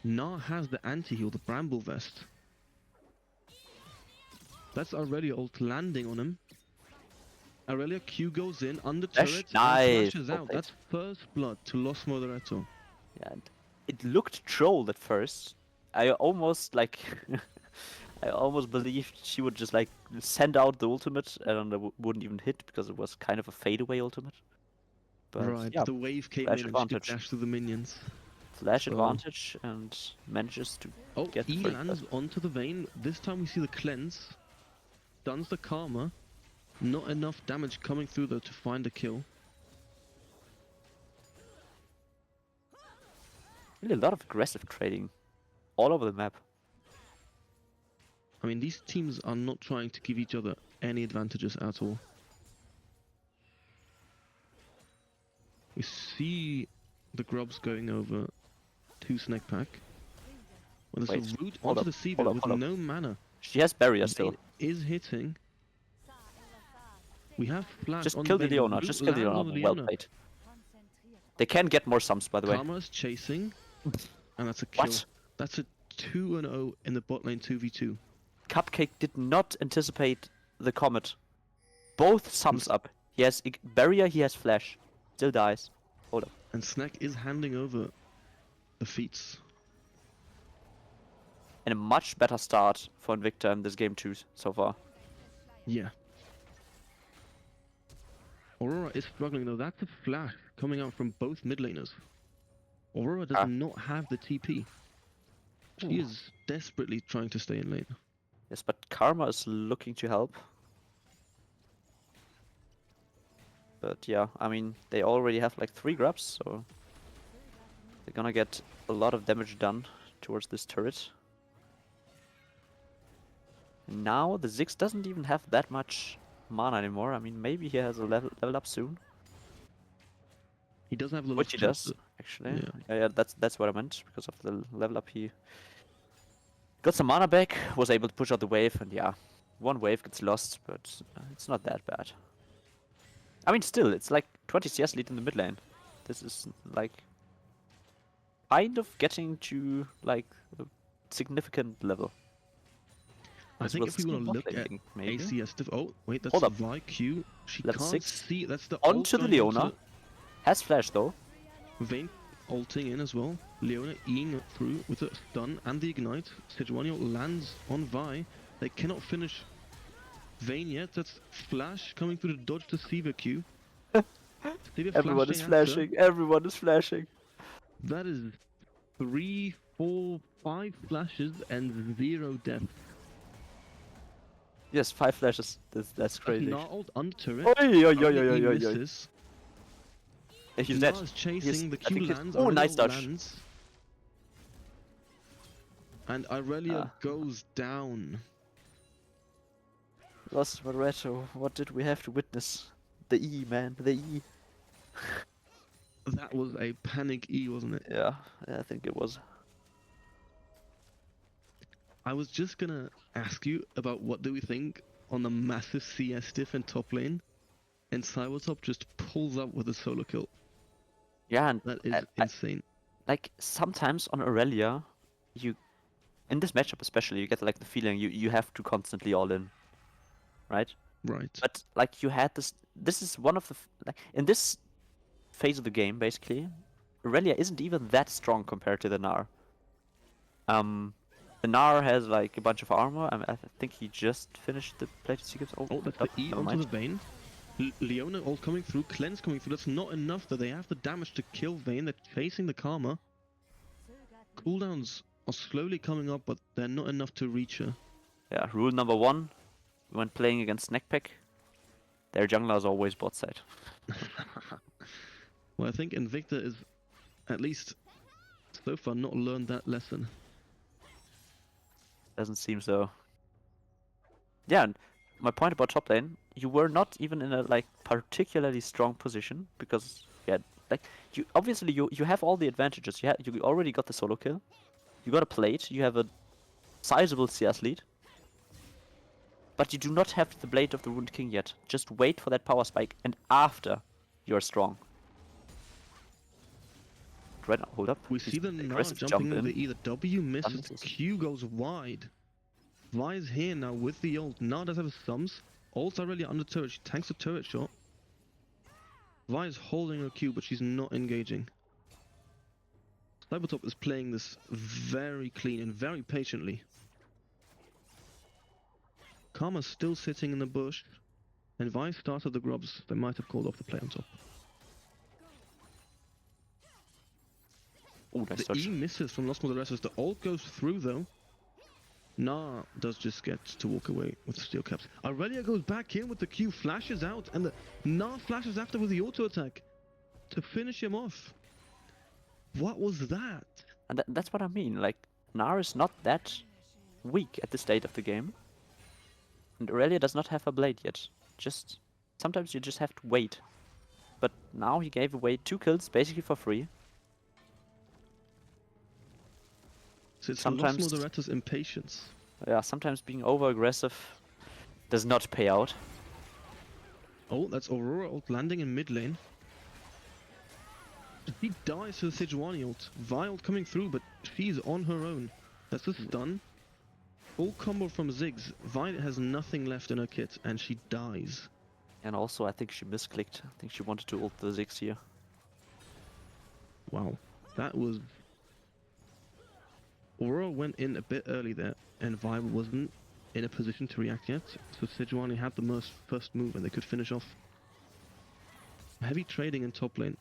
Gnar has the anti-heal, the Bramble Vest. That's Aurelia ult landing on him. Aurelia Q goes in, under turret, Nice. and flashes out. That's first blood to Los Moderato. Yeah, and it looked trolled at first. I almost like... I almost believed she would just like send out the ultimate and it wouldn't even hit because it was kind of a fadeaway ultimate. But right, yeah, the wave came flash in advantage. and she dashed through the minions. Flash advantage and manages to get the E first lands blood. onto the Vayne. This time we see the cleanse. Stuns the Karma. Not enough damage coming through though to find a kill. Really a lot of aggressive trading all over the map. I mean, these teams are not trying to give each other any advantages at all. We see the grubs going over to Snek. Well, there's Wait, a root hold onto up, the Seaver hold up, with hold up. no mana. She has barrier still. Vayne is hitting. We have flash Just on kill the Vayne. Leona. Root Just kill the lands on Leona. the Well Leona. played. They can get more sums, by the way. Karma's chasing, and that's a kill. What? That's a 2-0 in the bot lane 2v2. Cupcake did not anticipate the comet. Both sums up. He has barrier, he has flash. Still dies. Hold up. And Snek is handing over the feats. And a much better start for Invicta in this game too, so far. Yeah. Aurora is struggling though. That's a flash coming out from both mid laners. Aurora does not have the TP. She is desperately trying to stay in lane. Yes, but Karma is looking to help. But yeah, I mean, they already have like 3 grabs, so they're gonna get a lot of damage done towards this turret. And now the Ziggs doesn't even have that much mana anymore. I mean, maybe he has a level up soon. He doesn't have the Which he does, actually. Yeah, that's what I meant, because of the level up he got some mana back, was able to push out the wave, and yeah, 1 wave gets lost, but it's not that bad. I mean, still, it's like 20 CS lead in the mid lane. This is like kind of getting to like a significant level. I think if we want to look at ACS diff. Oh, wait, that's VyQ. She Level can't 6. see. That's the Onto the Leona. Has flash though. Vayne ulting in as well. Leona eating through with a stun and the ignite. Sejuani lands on Vi. They cannot finish Vayne yet. That's flash coming through the dodge to Seaver Q. Everyone is flashing. Everyone is flashing. That is 3, 4, 5 flashes and 0 death. Yes, 5 flashes. That's crazy. Gnar under turret. Oi. Misses. He's dead. Gnar's chasing. The Q lands. Oh, nice dodge. Lands. And Irelia goes down. Lost Moretto. What did we have to witness? The E, man. The E. That was a panic E, wasn't it? Yeah, I think it was. I was just gonna ask you about what do we think on the massive CS diff in top lane, and Cybertop just pulls up with a solo kill. Yeah, and that is insane. Like sometimes on Aurelia, in this matchup especially, you get like the feeling you have to constantly all in, right? Right. But like you had this. This is one of the like in this phase of the game basically, Aurelia isn't even that strong compared to the Gnar. The Gnar has like a bunch of armor. I think he just finished the plated secrets. Oh, that's the E onto the Vayne. Leona all coming through, Cleanse coming through. That's not enough though. They have the damage to kill Vayne. They're chasing the Karma. Cooldowns are slowly coming up, but they're not enough to reach her. Yeah, rule number 1 when playing against Snek, their jungler is always bot side. Well, I think Invicta is, at least so far, not learned that lesson. Doesn't seem so. Yeah, and my point about top lane, you were not even in a like particularly strong position because like you obviously you have all the advantages. You already got the solo kill, you got a plate, you have a sizable CS lead, but you do not have the Blade of the Ruined King yet. Just wait for that power spike, and after you're strong. Right now, hold up. We see the Gnar jumping over E. The W misses, the Q goes wide. Vi is here now with the ult. Gnar does have sums. Ult's already under turret. She tanks the turret shot. Vi is holding her Q, but she's not engaging. Cybertop is playing this very clean and very patiently. Karma's still sitting in the bush, and Vi started the grubs. They might have called off the play on top. Ooh, nice the touch. E misses from Lost Moderesses. The ult goes through though. Gnar does just get to walk away with the steel caps. Aurelia goes back in with the Q, flashes out, and the Gnar flashes after with the auto attack to finish him off. What was that? And that's what I mean. Like Gnar is not that weak at this state of the game, and Aurelia does not have a blade yet. Just sometimes you just have to wait. But now he gave away 2 kills basically for free. So it's Sometimes- Lost Moderator's impatience. Yeah, sometimes being over-aggressive does not pay out. Oh, that's Aurora ult landing in mid lane. She dies to the Sejuani ult. Vi ult coming through, but she's on her own. That's a stun. Full combo from Ziggs. Vi has nothing left in her kit, and she dies. And also, I think she misclicked. I think she wanted to ult the Ziggs here. Wow. That was... Aurora went in a bit early there, and Vi wasn't in a position to react yet, so Sejuani had the first move and they could finish off. Heavy trading in top lane.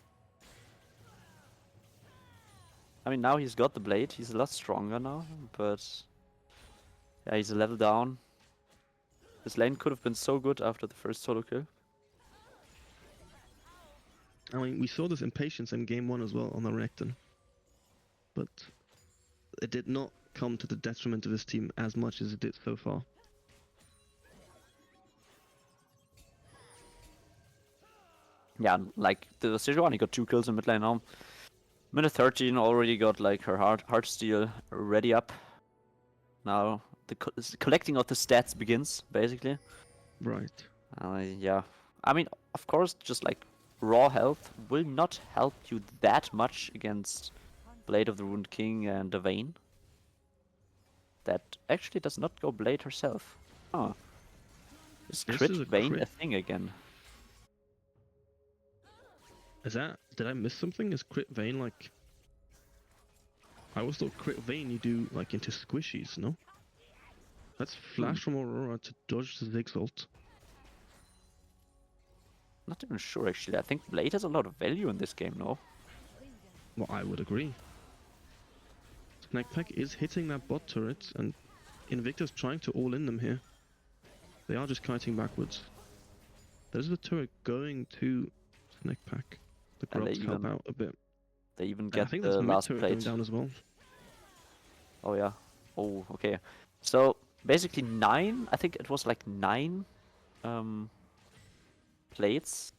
I mean, now he's got the blade. He's a lot stronger now, but yeah, he's a level down. This lane could have been so good after the first solo kill. I mean, we saw this impatience in game 1 as well on the Renekton. But it did not come to the detriment of his team as much as it did so far. Yeah, like the Sejuani got 2 kills in mid lane now. Minute 13 already got like her heart steal ready up. Now the collecting of the stats begins basically. Right. Yeah, I mean, of course, just like raw health will not help you that much against Blade of the Ruined King and the Vayne. That actually does not go Blade herself. Oh. Is crit Vayne a thing again? Is that... Did I miss something? Is crit Vayne like... I always thought crit Vayne you do like into squishies, no? That's flash from Aurora to dodge the Ziggs ult. Not even sure actually. I think Blade has a lot of value in this game, no? Well, I would agree. Snek is hitting that bot turret, and Invicta's trying to all in them here. They are just kiting backwards. There's the turret going to Snek. The grubs help out a bit. They even get I think the that's last turret plate going down as well. Oh yeah. Oh, okay. So basically 9. I think it was like 9 plates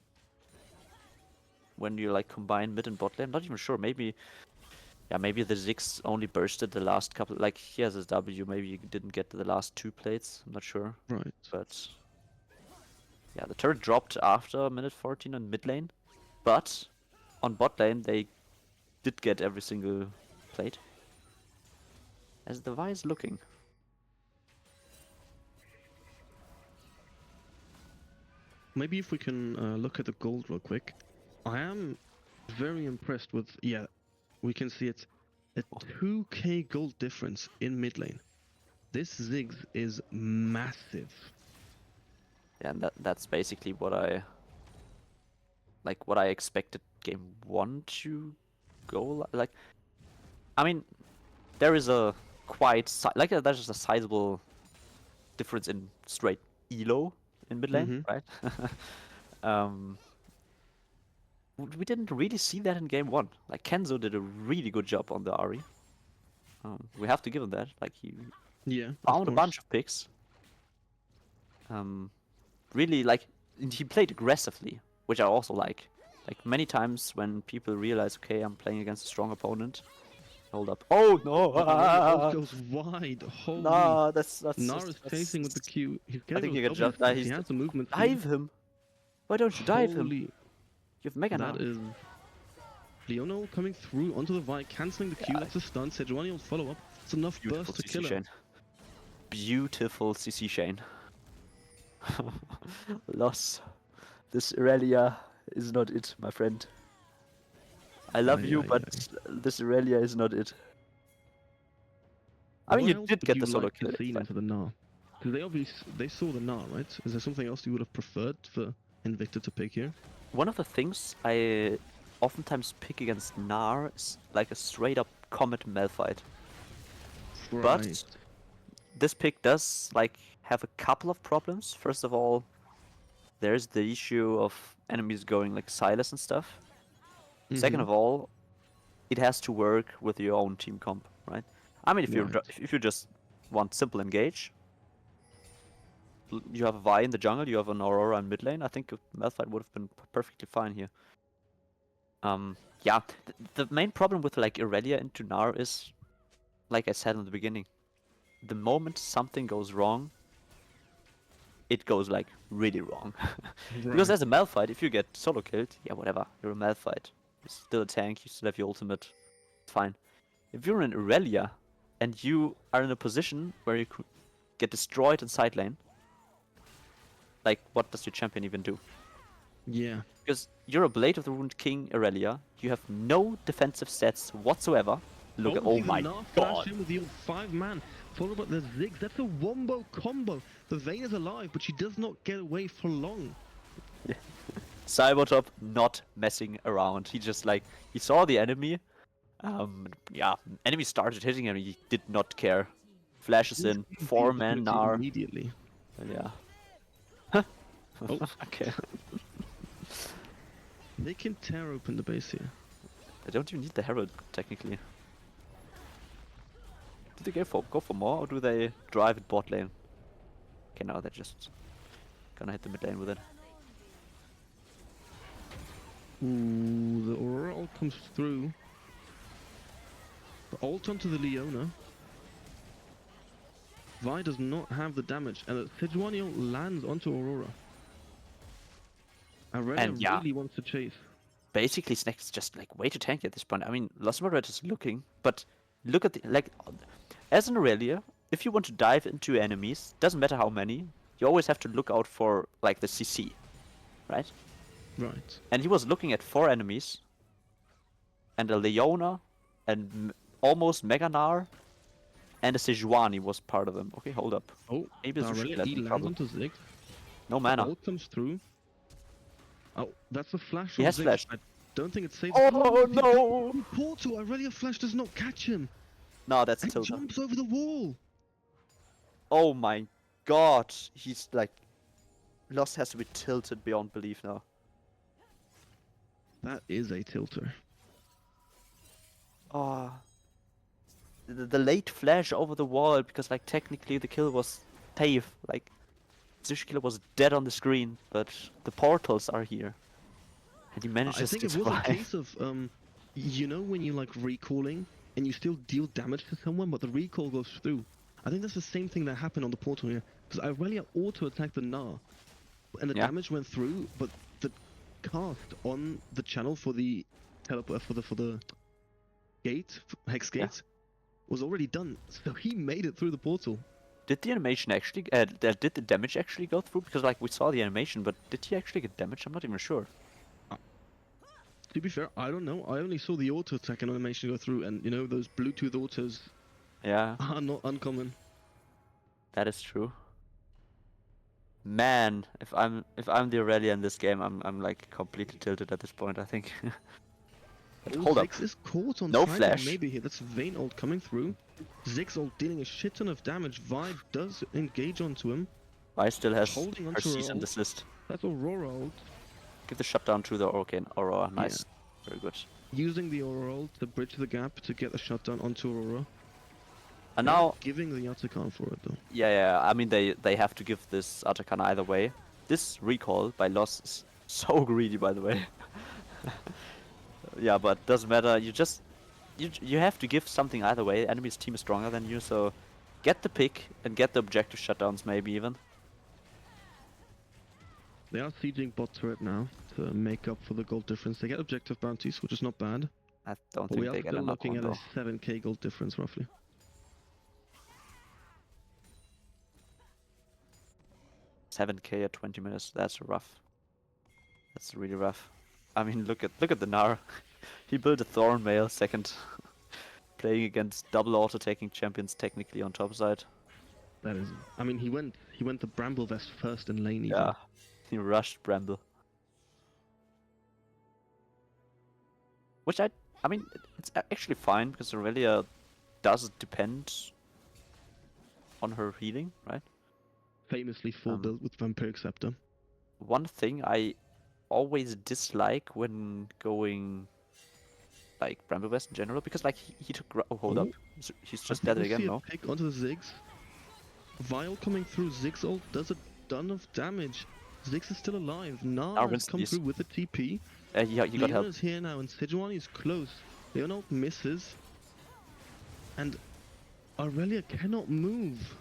when you like combine mid and bot lane. Not even sure. Maybe, yeah, maybe the Ziggs only bursted the last couple. Like he has his W. Maybe you didn't get the last 2 plates. I'm not sure. Right. But yeah, the turret dropped after minute 14 on mid lane, but on bot lane they did get every single plate. As the Vi is looking. Maybe if we can look at the gold real quick. I am very impressed with... Yeah, we can see it's a 2k gold difference in mid lane. This Ziggs is massive. Yeah, and that's basically what I expected game 1 to go like. I mean, there is a there's a sizable difference in straight elo in mid lane, right? We didn't really see that in game 1. Like Kenzo did a really good job on the Ahri. We have to give him that. Like he found a bunch of picks. Really like he played aggressively, which I also like. Like many times when people realize, okay, I'm playing against a strong opponent. Hold up! Oh no! It goes wide. Holy! No, that's Nar is chasing with the Q. He's I think getting he can jump. He has the movement. Dive him! Why don't you dive him? Holy! You have Mega Nar. That is Leono coming through onto the Vi, cancelling the Q. That's a stun. Sejuani will follow up. It's enough burst to kill him. Beautiful CC Shane. Loss. This Irelia is not it, my friend. I love you, but this Irelia is not it. I mean, you did get the solo kill. Into the Gnar? Because they saw the Gnar, right? Is there something else you would have preferred for Invicta to pick here? One of the things I oftentimes pick against Gnar is like a straight up Comet Malphite. Right. But this pick does like have a couple of problems. First of all, there's the issue of enemies going like Silas and stuff. Second of all, it has to work with your own team comp, right? I mean, if you just want simple engage, you have a Vi in the jungle, you have an Aurora in mid lane. I think Malphite would have been perfectly fine here. Yeah, the main problem with like Irelia into Gnar is like I said in the beginning, the moment something goes wrong, it goes like really wrong. Because Right. as a Malphite, if you get solo killed, yeah, whatever, you're a Malphite. You're still a tank, you still have your ultimate, it's fine. If you're in Aurelia and you are in a position where you could get destroyed in side lane, like what does your champion even do? Yeah. Because you're a Blade of the Ruined King Aurelia, you have no defensive stats whatsoever. Look at, Oh, oh see the my Gnar god! flash in with the old 5-man, followed by the Ziggs. That's a wombo combo. The Vayne is alive, but she does not get away for long. Cybertop not messing around. He just like, he saw the enemy. Yeah, enemy started hitting him, he did not care. Flashes in, Seized the 4-man opportunity Gnar. immediately. Yeah. Oh. Okay. They can tear open the base here. They don't even need the Herald, technically. Do they go for more, or do they drive it bot lane? Okay, now they're just gonna hit the mid lane with it. Ooh, the Aurora ult comes through. The ult onto the Leona. Vi does not have the damage, and the Sejuani ult lands onto Aurora. Aurelia And yeah, really wants to chase. basically Snek is just like way too tanky at this point. I mean, Lost Moderate is looking, but look at the, like, as an Aurelia, if you want to dive into enemies, doesn't matter how many, you always have to look out for like the CC, right? Right. And he was looking at 4 enemies, and a Leona, and almost Mega Gnar, and a Sejuani was part of them. Okay, hold up. Oh, Maybe Aurelia, Zushila he is in lands trouble. onto Ziggs. No The mana. ult comes through. Oh, that's a flash He from has Ziggs. flash. I don't think it saves. Oh the no! portal! Aurelia flash does not catch him. No, that's a And tilter. jumps over the wall. Oh my god. He's like... Lost has to be tilted beyond belief now. That is a tilter. Oh. The late flash over the wall, because like technically the kill was safe. Like, Zushila was dead on the screen, but the portals are here. And he I manages think to it was a survive. case of you know when you like recalling and you still deal damage to someone, but the recall goes through. I think that's the same thing that happened on the portal here, because Aurelia auto attacked the Gnar, and the Yeah. damage went through, but the cast on the channel for the teleport for the gate hex gate was already done, so he made it through the portal. Did the animation actually... did the damage actually go through? Because like we saw the animation, but did he actually get damaged? I'm not even sure. To be fair, I don't know. I only saw the auto attack and animation go through, and you know those Bluetooth autos Yeah, are not uncommon. that is true. Man, if I'm the Aurelia in this game, I'm like completely tilted at this point, I think. But Oh, hold up. Ziggs is caught on No timing flash. maybe here. That's Vayne ult coming through. Ziggs ult dealing a shit ton of damage. Vi does engage onto him. Vi still has Holding her onto her cease and ult. desist. That's Aurora ult. Give the shutdown to the Aurora. Nice. Very good. Using the Aurora ult to bridge the gap to get the shutdown onto Aurora. And They're now, giving the Atakan for it though. yeah, I mean they have to give this Atakan either way. This recall by Loss is so greedy, by the way. Yeah, but doesn't matter. You have to give something either way. Enemy's team is stronger than you, so get the pick and get the objective shutdowns, maybe even. They are sieging bot turret now to make up for the gold difference. They get objective bounties, which is not bad. I don't But we think are they get still a knock looking on at a though. 7k gold difference roughly. 7k at 20 minutes. That's rough. That's really rough. I mean, look at the Gnar. He built a Thorn Mail second, playing against double auto taking champions technically on top side. That is. I mean, he went the Bramble Vest first in lane even. Yeah, he rushed Bramble. Which I mean, it's actually fine because Aurelia does depend on her healing, right? Famously full build with Vampiric Scepter. One thing I always dislike when going like Bramble West in general, because like he took... Oh, hold up. He's just dead we again, see no? a pick onto the Ziggs. Vial coming through. Ziggs ult does a ton of damage. Ziggs is still alive. Gnar has come through with a TP. He got help. Leona's here now and Sejuani is close. Leona ult misses. And Aurelia cannot move.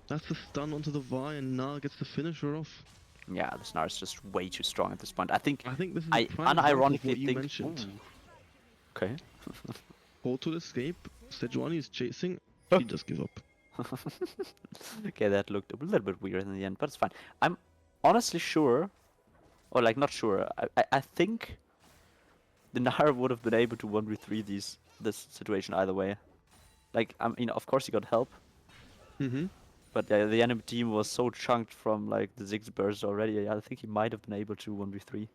That's a stun onto the Vi, and Nar gets the finisher off. Yeah, the Snar is just way too strong at this point. I think I think this is I a prime example of unironically what you think. mentioned. Ooh. Okay. Portal escape, Sejuani is chasing, Huh. she does give up. Okay, that looked a little bit weird in the end, but it's fine. I'm honestly sure, or like not sure. I think the Nara would have been able to 1v3 this situation either way. Like, I mean, of course he got help, Mm-hmm. but the enemy team was so chunked from like the Ziggs burst already. I think he might have been able to 1v3.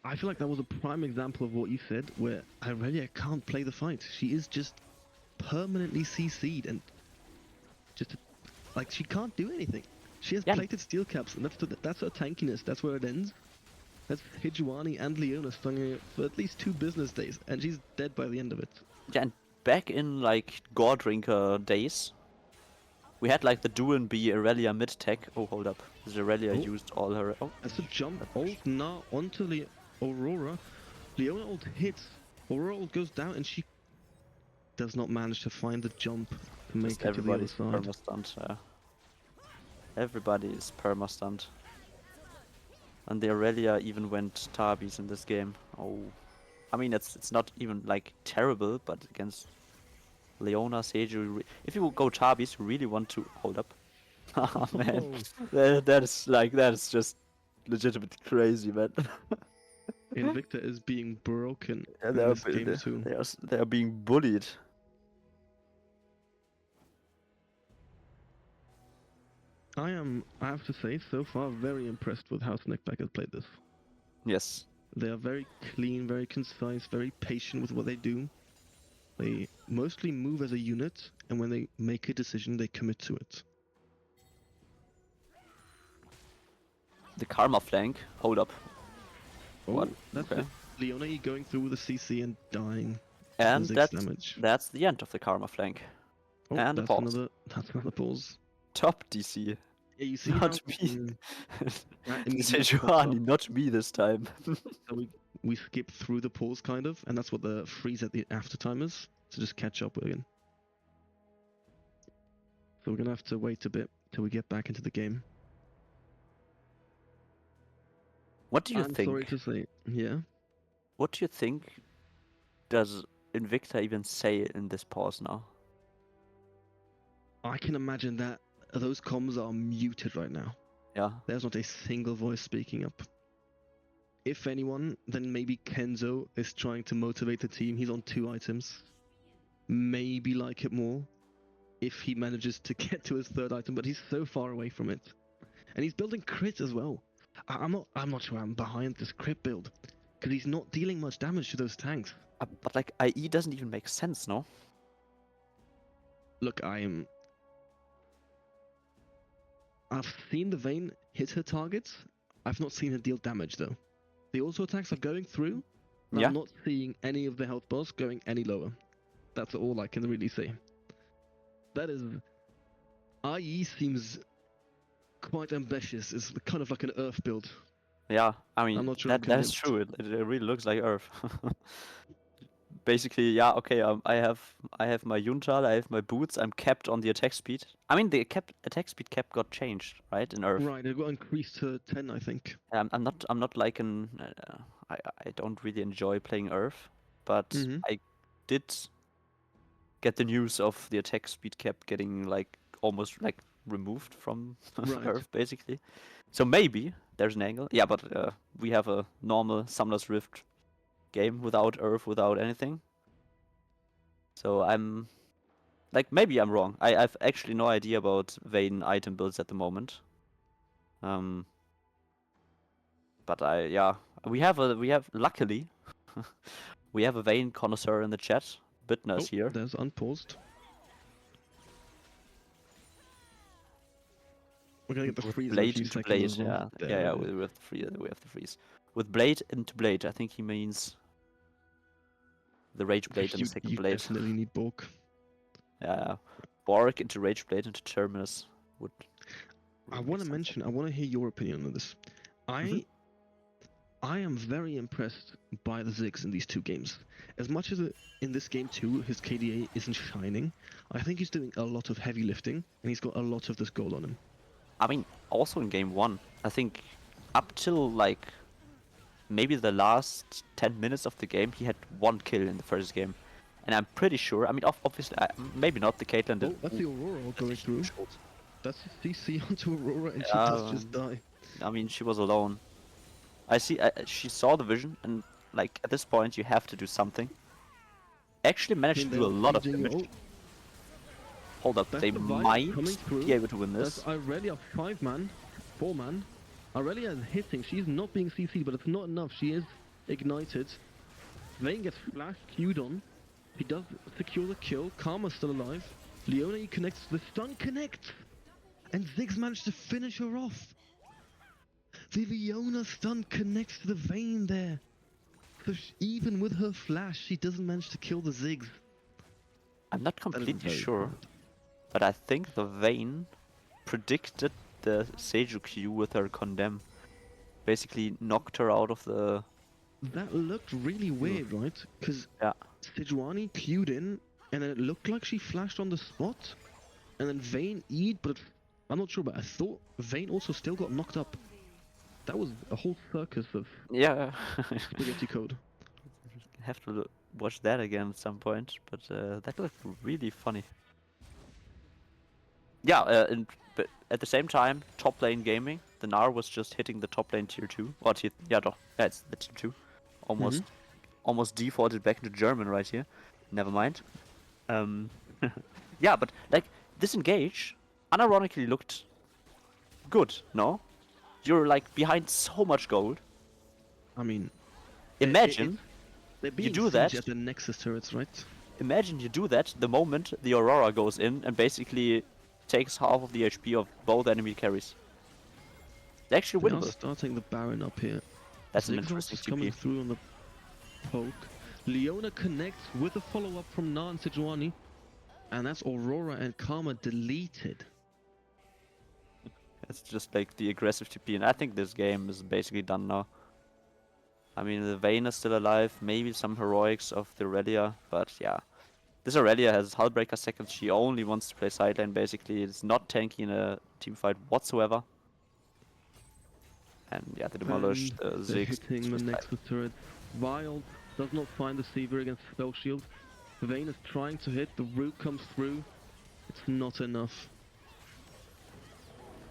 I feel like that was a prime example of what you said, where Aurelia can't play the fight. She is just permanently CC'd and just like she can't do anything. She has Yeah. plated steel caps, and that's her tankiness. That's where it ends. That's Hijuani and Leona stung her for at least 2 business days, and she's dead by the end of it. Yeah, and back in like Gore Drinker days, we had like the do and be Aurelia mid tech. Oh, hold up. This Aurelia Oh. used all her. Oh, That's a jump. Ult now onto Aurora. Leona ult hits. Aurora ult goes down, and she does not manage to find the jump to make just it to the other everybody's side. perma stunned. Everybody is perma stunned. And the Aurelia even went Tabis in this game. Oh, I mean it's not even like terrible, but against Leona, Seju, if you go Tabis, you really want to hold up. Oh man, that is just legitimately crazy, man. Invicta is being broken Yeah, in this game too. they are being bullied. I have to say, so far very impressed with how Snek has played this. Yes. They are very clean, very concise, very patient with what they do. They mostly move as a unit, and when they make a decision, they commit to it. The Karma flank. Hold up. Oh, What? that's Okay. it. Leona going through with the CC and dying. And Ziggs damage. that's the end of the Karma flank. Oh, And the pause. that's another pause. Top DC. Yeah, you see Not how me. that immediate Sejuani, not me this time. so we skip through the pause kind of, and that's what the freeze at the after time is, to just catch up again. So we're gonna have to wait a bit till we get back into the game. What do you I'm think? sorry to say, yeah. What do you think does Invicta even say in this pause now? I can imagine that those comms are muted right now. Yeah. There's not a single voice speaking up. If anyone, then maybe Kenzo is trying to motivate the team. He's on 2 items. Maybe like it more if he manages to get to his 3rd item, but he's so far away from it. And he's building crit as well. I'm not sure I'm behind this crit build, because he's not dealing much damage to those tanks. But like IE doesn't even make sense, no? Look, I've seen the Vayne hit her targets. I've not seen her deal damage though. The auto attacks are going through, but Yeah. I'm not seeing any of the health bars going any lower. That's all I can really say. That is, IE seems quite ambitious. It's kind of like an Earth build. Yeah, I mean I'm not sure I'm that is convinced. true. It really looks like Earth. Basically, yeah, okay. I have my Yuntal, I have my boots. I'm capped on the attack speed. I mean, the attack speed cap got changed, right, in Earth. Right, it got increased to 10, I think. I'm not like an. I don't really enjoy playing Earth, but Mhm. I did get the news of the attack speed cap getting like almost like removed from Right. Earth, basically. So maybe there's an angle. Yeah, but we have a normal Summoner's Rift game without Earth, without anything. So I'm like, maybe I'm wrong. I've actually no idea about Vayne item builds at the moment. But we have luckily we have a Vayne connoisseur in the chat. Bitner is here. There's unpaused. We're gonna get the With freeze in a blade few into seconds blade, as well. yeah. We have the freeze. We have the freeze. With blade into blade, I think he means the rage blade and the second You blade. definitely need bulk. Yeah, Borg into rage blade into Terminus would. I want to mention. I want to hear your opinion on this. I am very impressed by the Ziggs in these two games. As much as in this game too, his KDA isn't shining, I think he's doing a lot of heavy lifting, and he's got a lot of this gold on him. I mean, also in game 1, I think up till like maybe the last 10 minutes of the game, he had 1 kill in the first game. And I'm pretty sure, I mean, obviously, maybe not the Caitlyn did. Oh, that's the Aurora going through. That's CC onto Aurora, and she does just die. I mean, she was alone. She saw the vision, and like at this point, you have to do something. Actually managed to do a lot of damage. Hold up, That's they the Vibe might coming through. be able to win this. That's Irelia 5-man, 4-man. Irelia is hitting. She's not being CC'd, but it's not enough. She is ignited. Vayne gets flash queued on. He does secure the kill. Karma's still alive. Leona connects. The stun connects! And Ziggs managed to finish her off. The Leona stun connects to the Vayne there. So even with her flash, she doesn't manage to kill the Ziggs. I'm not completely sure, but I think the Vayne predicted the Seju Q with her condemn. Basically knocked her out of the... That looked really weird, right? Because yeah. Sejuani queued in, and it looked like she flashed on the spot, and then Vayne E'd, but I'm not sure, but I thought Vayne also still got knocked up. That was a whole circus of spaghetti code. Have to watch that again at some point, but that looked really funny. Yeah, but at the same time, top lane gaming, the Gnar was just hitting the top lane tier 2. Or it's the tier 2. Almost defaulted back into German right here. Never mind. Yeah, but like this engage unironically looked good, no? You're like behind so much gold. I mean, imagine you do that at the Nexus turrets, right? Imagine you do that the moment the Aurora goes in and basically takes half of the HP of both enemy carries. It's actually winnable. They are starting the Baron up here. That's an interesting TP. Coming through on the poke. Leona connects with a follow-up from Gnar and Sejuani. And that's Aurora and Karma deleted. It's just like the aggressive TP, and I think this game is basically done now. I mean, the Vayne is still alive, maybe some heroics of the Aurelia, but yeah. This Aurelia has Hullbreaker seconds, she only wants to play side lane basically, it's not tanky in a team fight whatsoever. And yeah, they demolished the Ziggs. Hitting the Nexus turret. Wild does not find the Seaver against Spell Shield. Vayne is trying to hit, the root comes through. It's not enough.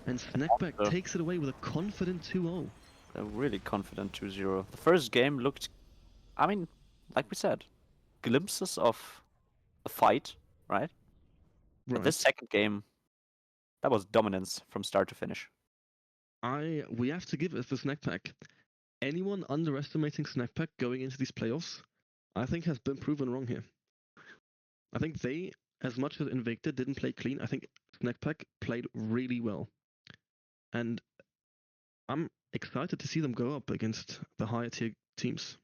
And Snek takes it away with a confident 2-0. A really confident 2-0. The first game looked, I mean, like we said, glimpses of a fight, right? But this second game, that was dominance from start to finish. We have to give it to Snek. Anyone underestimating Snek going into these playoffs, I think has been proven wrong here. I think they, as much as Invicta didn't play clean, I think Snek played really well. And I'm excited to see them go up against the higher tier teams.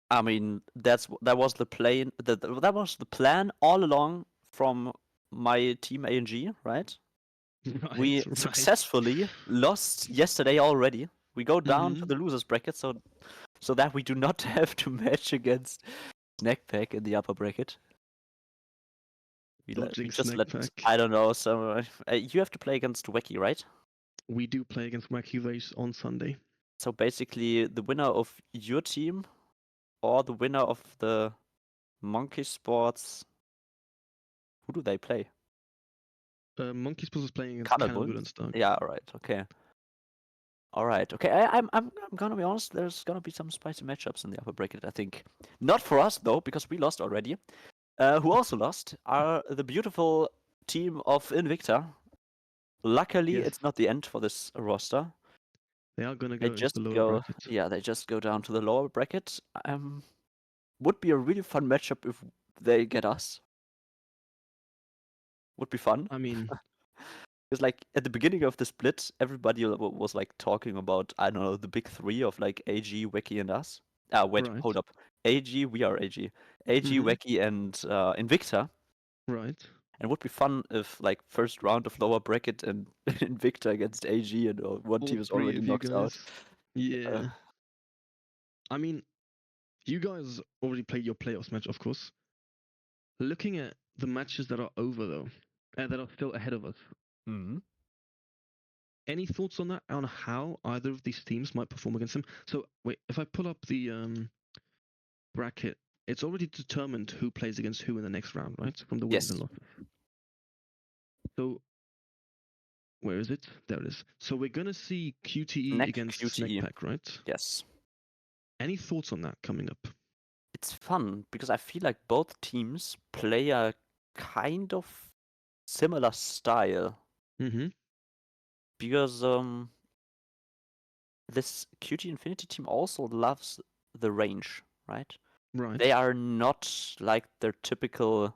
I mean, that was the plan. That was the plan all along from my team ANG, right? We successfully lost yesterday already. We go down to the losers bracket, so that we do not have to match against Snek in the upper bracket. We just let, I don't know. So you have to play against Wacky, right? We do play against Wacky Race on Sunday. So basically, the winner of your team or the winner of the Monkey Sports. Who do they play? Monkey Sports is playing against Cannonball and Stark. Yeah, alright, okay. Alright, okay. I'm gonna be honest, there's gonna be some spicy matchups in the upper bracket, I think. Not for us though, because we lost already. Who also lost are the beautiful team of Invicta. Luckily, it's not the end for this roster. They are gonna go into the lower bracket. Yeah, they just go down to the lower bracket. Would be a really fun matchup if they get us. Would be fun. I mean, because like at the beginning of the split, everybody was like talking about, I don't know, the big three of like AG, Wacky, and us. Wait, hold up. AG, we are AG. AG, Wacky, and Invicta. Right. And it would be fun if like first round of lower bracket and Invicta against AG and one team is already knocked out. Yeah. I mean, you guys already played your playoffs match, of course. Looking at the matches that are over, though, that are still ahead of us, Mm-hmm. any thoughts on that? On how either of these teams might perform against them? So, wait, if I pull up the bracket, it's already determined who plays against who in the next round, right? From the wins and Yes. losses. So, where is it? There it is. So, we're going to see QTE Snek against QTE. Snekpack, right? Yes. Any thoughts on that coming up? It's fun because I feel like both teams play a kind of similar style. Mm-hmm. Because this QT Infinity team also loves the range, right? Right. They are not like their typical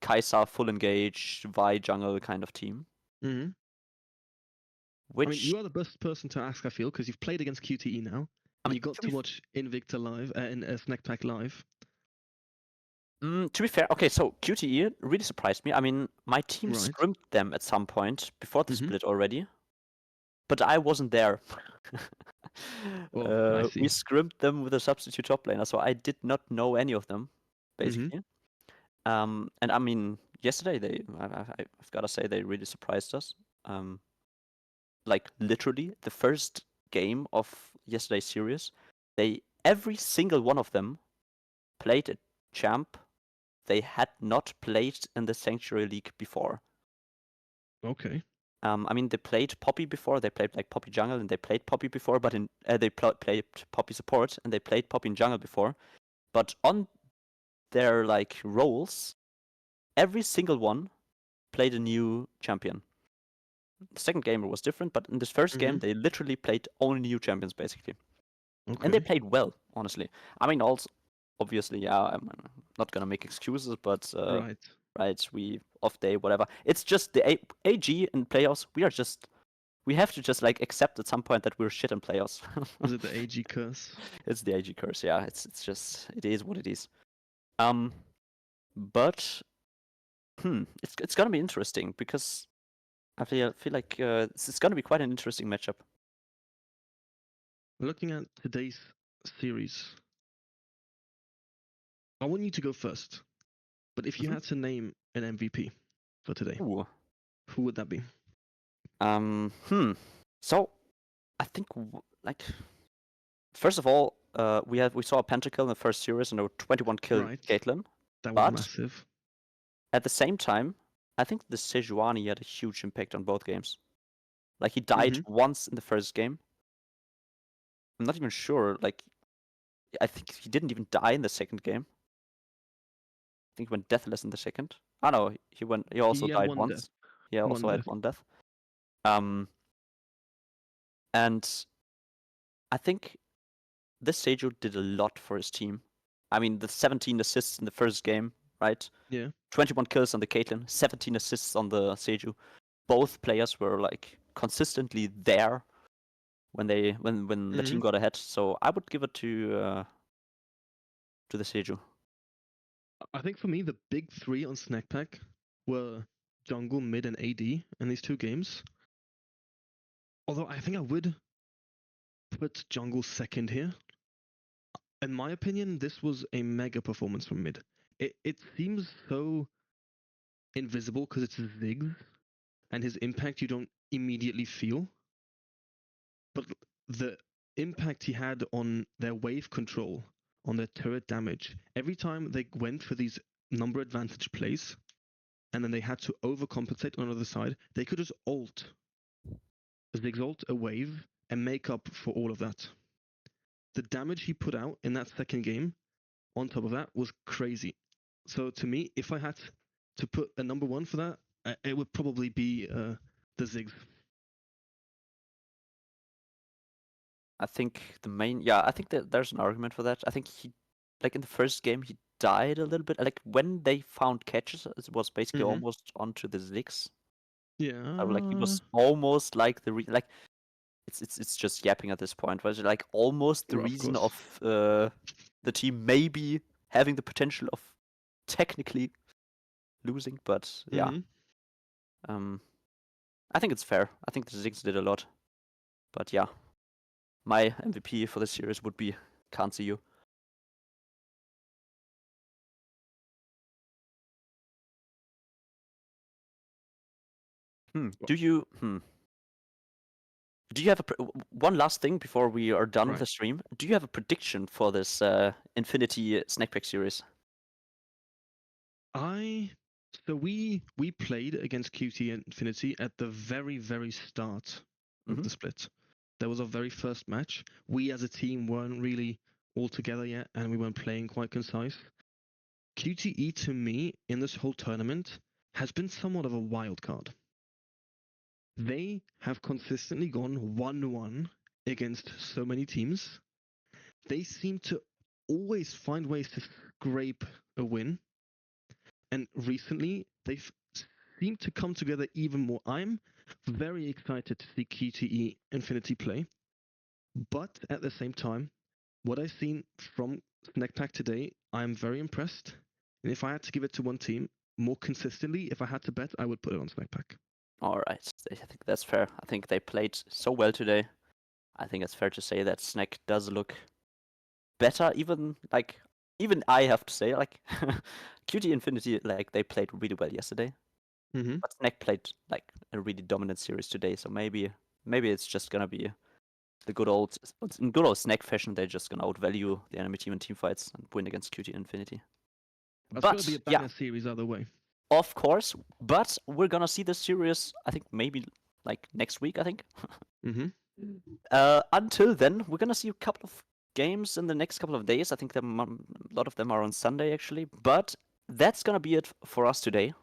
Kai'Sa full engage, Vi jungle kind of team. Mm-hmm. I mean, Which, you are the best person to ask, I feel, because you've played against QTE now, I and mean, you got to watch Invicta live, in Snekpack live. to be fair, okay, so QTE really surprised me. I mean, my team Right. scrimped them at some point before the Mm-hmm. split already, but I wasn't there. Oh, I We see. scrimped them with a substitute top laner, so I did not know any of them, Mm-hmm. basically. And I mean, yesterday I've got to say they really surprised us. Like literally the first game of yesterday's series, every single one of them played a champ they had not played in the Sanctuary League before. Okay. I mean, they played Poppy before. They played like Poppy jungle, and they played Poppy before. But they played Poppy support, and they played Poppy in jungle before. But on their like roles, every single one played a new champion. The second game was different, but in this first Mm-hmm. game, they literally played only new champions basically, and they Okay. played well. Honestly, I mean, also obviously, yeah, I'm not gonna make excuses, but Right. right, we off day, whatever. It's just the AG in playoffs. We have to just like accept at some point that we're shit in playoffs. Is it the AG curse? It's the AG curse, yeah. It's just it is what it is. Um, but it's gonna be interesting because I feel like it's gonna be quite an interesting matchup. Looking at today's series, I want you to go first. But if you Mhm. had to name an MVP for today, Ooh. who would that be? So I think like first of all, we saw a pentakill in the first series and a 21 kill Right. Caitlyn, That was but massive. at the same time, I think the Sejuani had a huge impact on both games. Like he died Mm-hmm. once in the first game. I'm not even sure. Like I think he didn't even die in the second game. I think he went deathless in the second. Oh no, he went. He also Yeah, died one death. once. He also One had death. one death. And I think this Seju did a lot for his team. I mean, the 17 assists in the first game, right? Yeah. 21 kills on the Caitlyn, 17 assists on the Seju. Both players were like consistently there when the team Mm-hmm. got ahead. So I would give it to the Seju. I think for me, the big three on Snackpack were jungle, mid, and AD in these two games. Although I think I would put jungle second here. In my opinion, this was a mega performance from mid. It seems so invisible because it's Ziggs and his impact you don't immediately feel. But the impact he had on their wave control, on their turret damage, every time they went for these number advantage plays, and then they had to overcompensate on the other side, they could just ult, Ziggs ult a wave, and make up for all of that. The damage he put out in that second game, on top of that, was crazy. So to me, if I had to put a number one for that, it would probably be the Ziggs. I think I think that there's an argument for that. I think he, like in the first game, he died a little bit. Like when they found catches, it was basically Mm-hmm. almost onto the Ziggs. Like he Yeah. was almost like like it's just yapping at this point. Was like almost the Well, of reason course. of the team maybe having the potential of technically losing, but yeah. Mm-hmm. I think it's fair. I think the Ziggs did a lot, but yeah, my MVP for this series would be can't see you. Do you have one last thing before we are done with the stream? Do you have a prediction for this Infinity Snack Pack series? So we played against QT Infinity at the very, very start of the split. That was our very first match. We as a team weren't really all together yet, and we weren't playing quite concise. QTE to me in this whole tournament has been somewhat of a wild card. They have consistently gone 1-1 against so many teams. They seem to always find ways to scrape a win. And recently, they've seemed to come together even more. I'm very excited to see QTE Infinity play. But at the same time, what I've seen from Snek Pack today, I'm very impressed. And if I had to give it to one team more consistently, if I had to bet, I would put it on Snek Pack. All right, I think that's fair. I think they played so well today. I think it's fair to say that Snek does look better. Even I have to say, like QT Infinity, like they played really well yesterday. But Snek played like a really dominant series today. So maybe it's just gonna be the good old Snek fashion. They're just gonna outvalue the enemy team in team fights and win against QT Infinity. That's gonna be a banger series either way. Of course, but we're gonna see this series, I think maybe like next week, I think. Until then, we're gonna see a couple of games in the next couple of days. I think a lot of them are on Sunday, actually. But that's gonna be it for us today.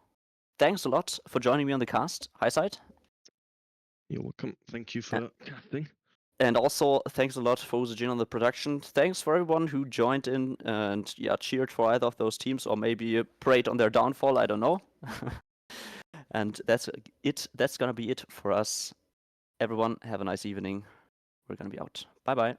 Thanks a lot for joining me on the cast. Hi, Side. You're welcome. Thank you for casting. And also, thanks a lot for Uzajin on the production. Thanks for everyone who joined in and cheered for either of those teams, or maybe prayed on their downfall. I don't know. And that's it. That's gonna be it for us. Everyone, have a nice evening. We're gonna be out. Bye bye.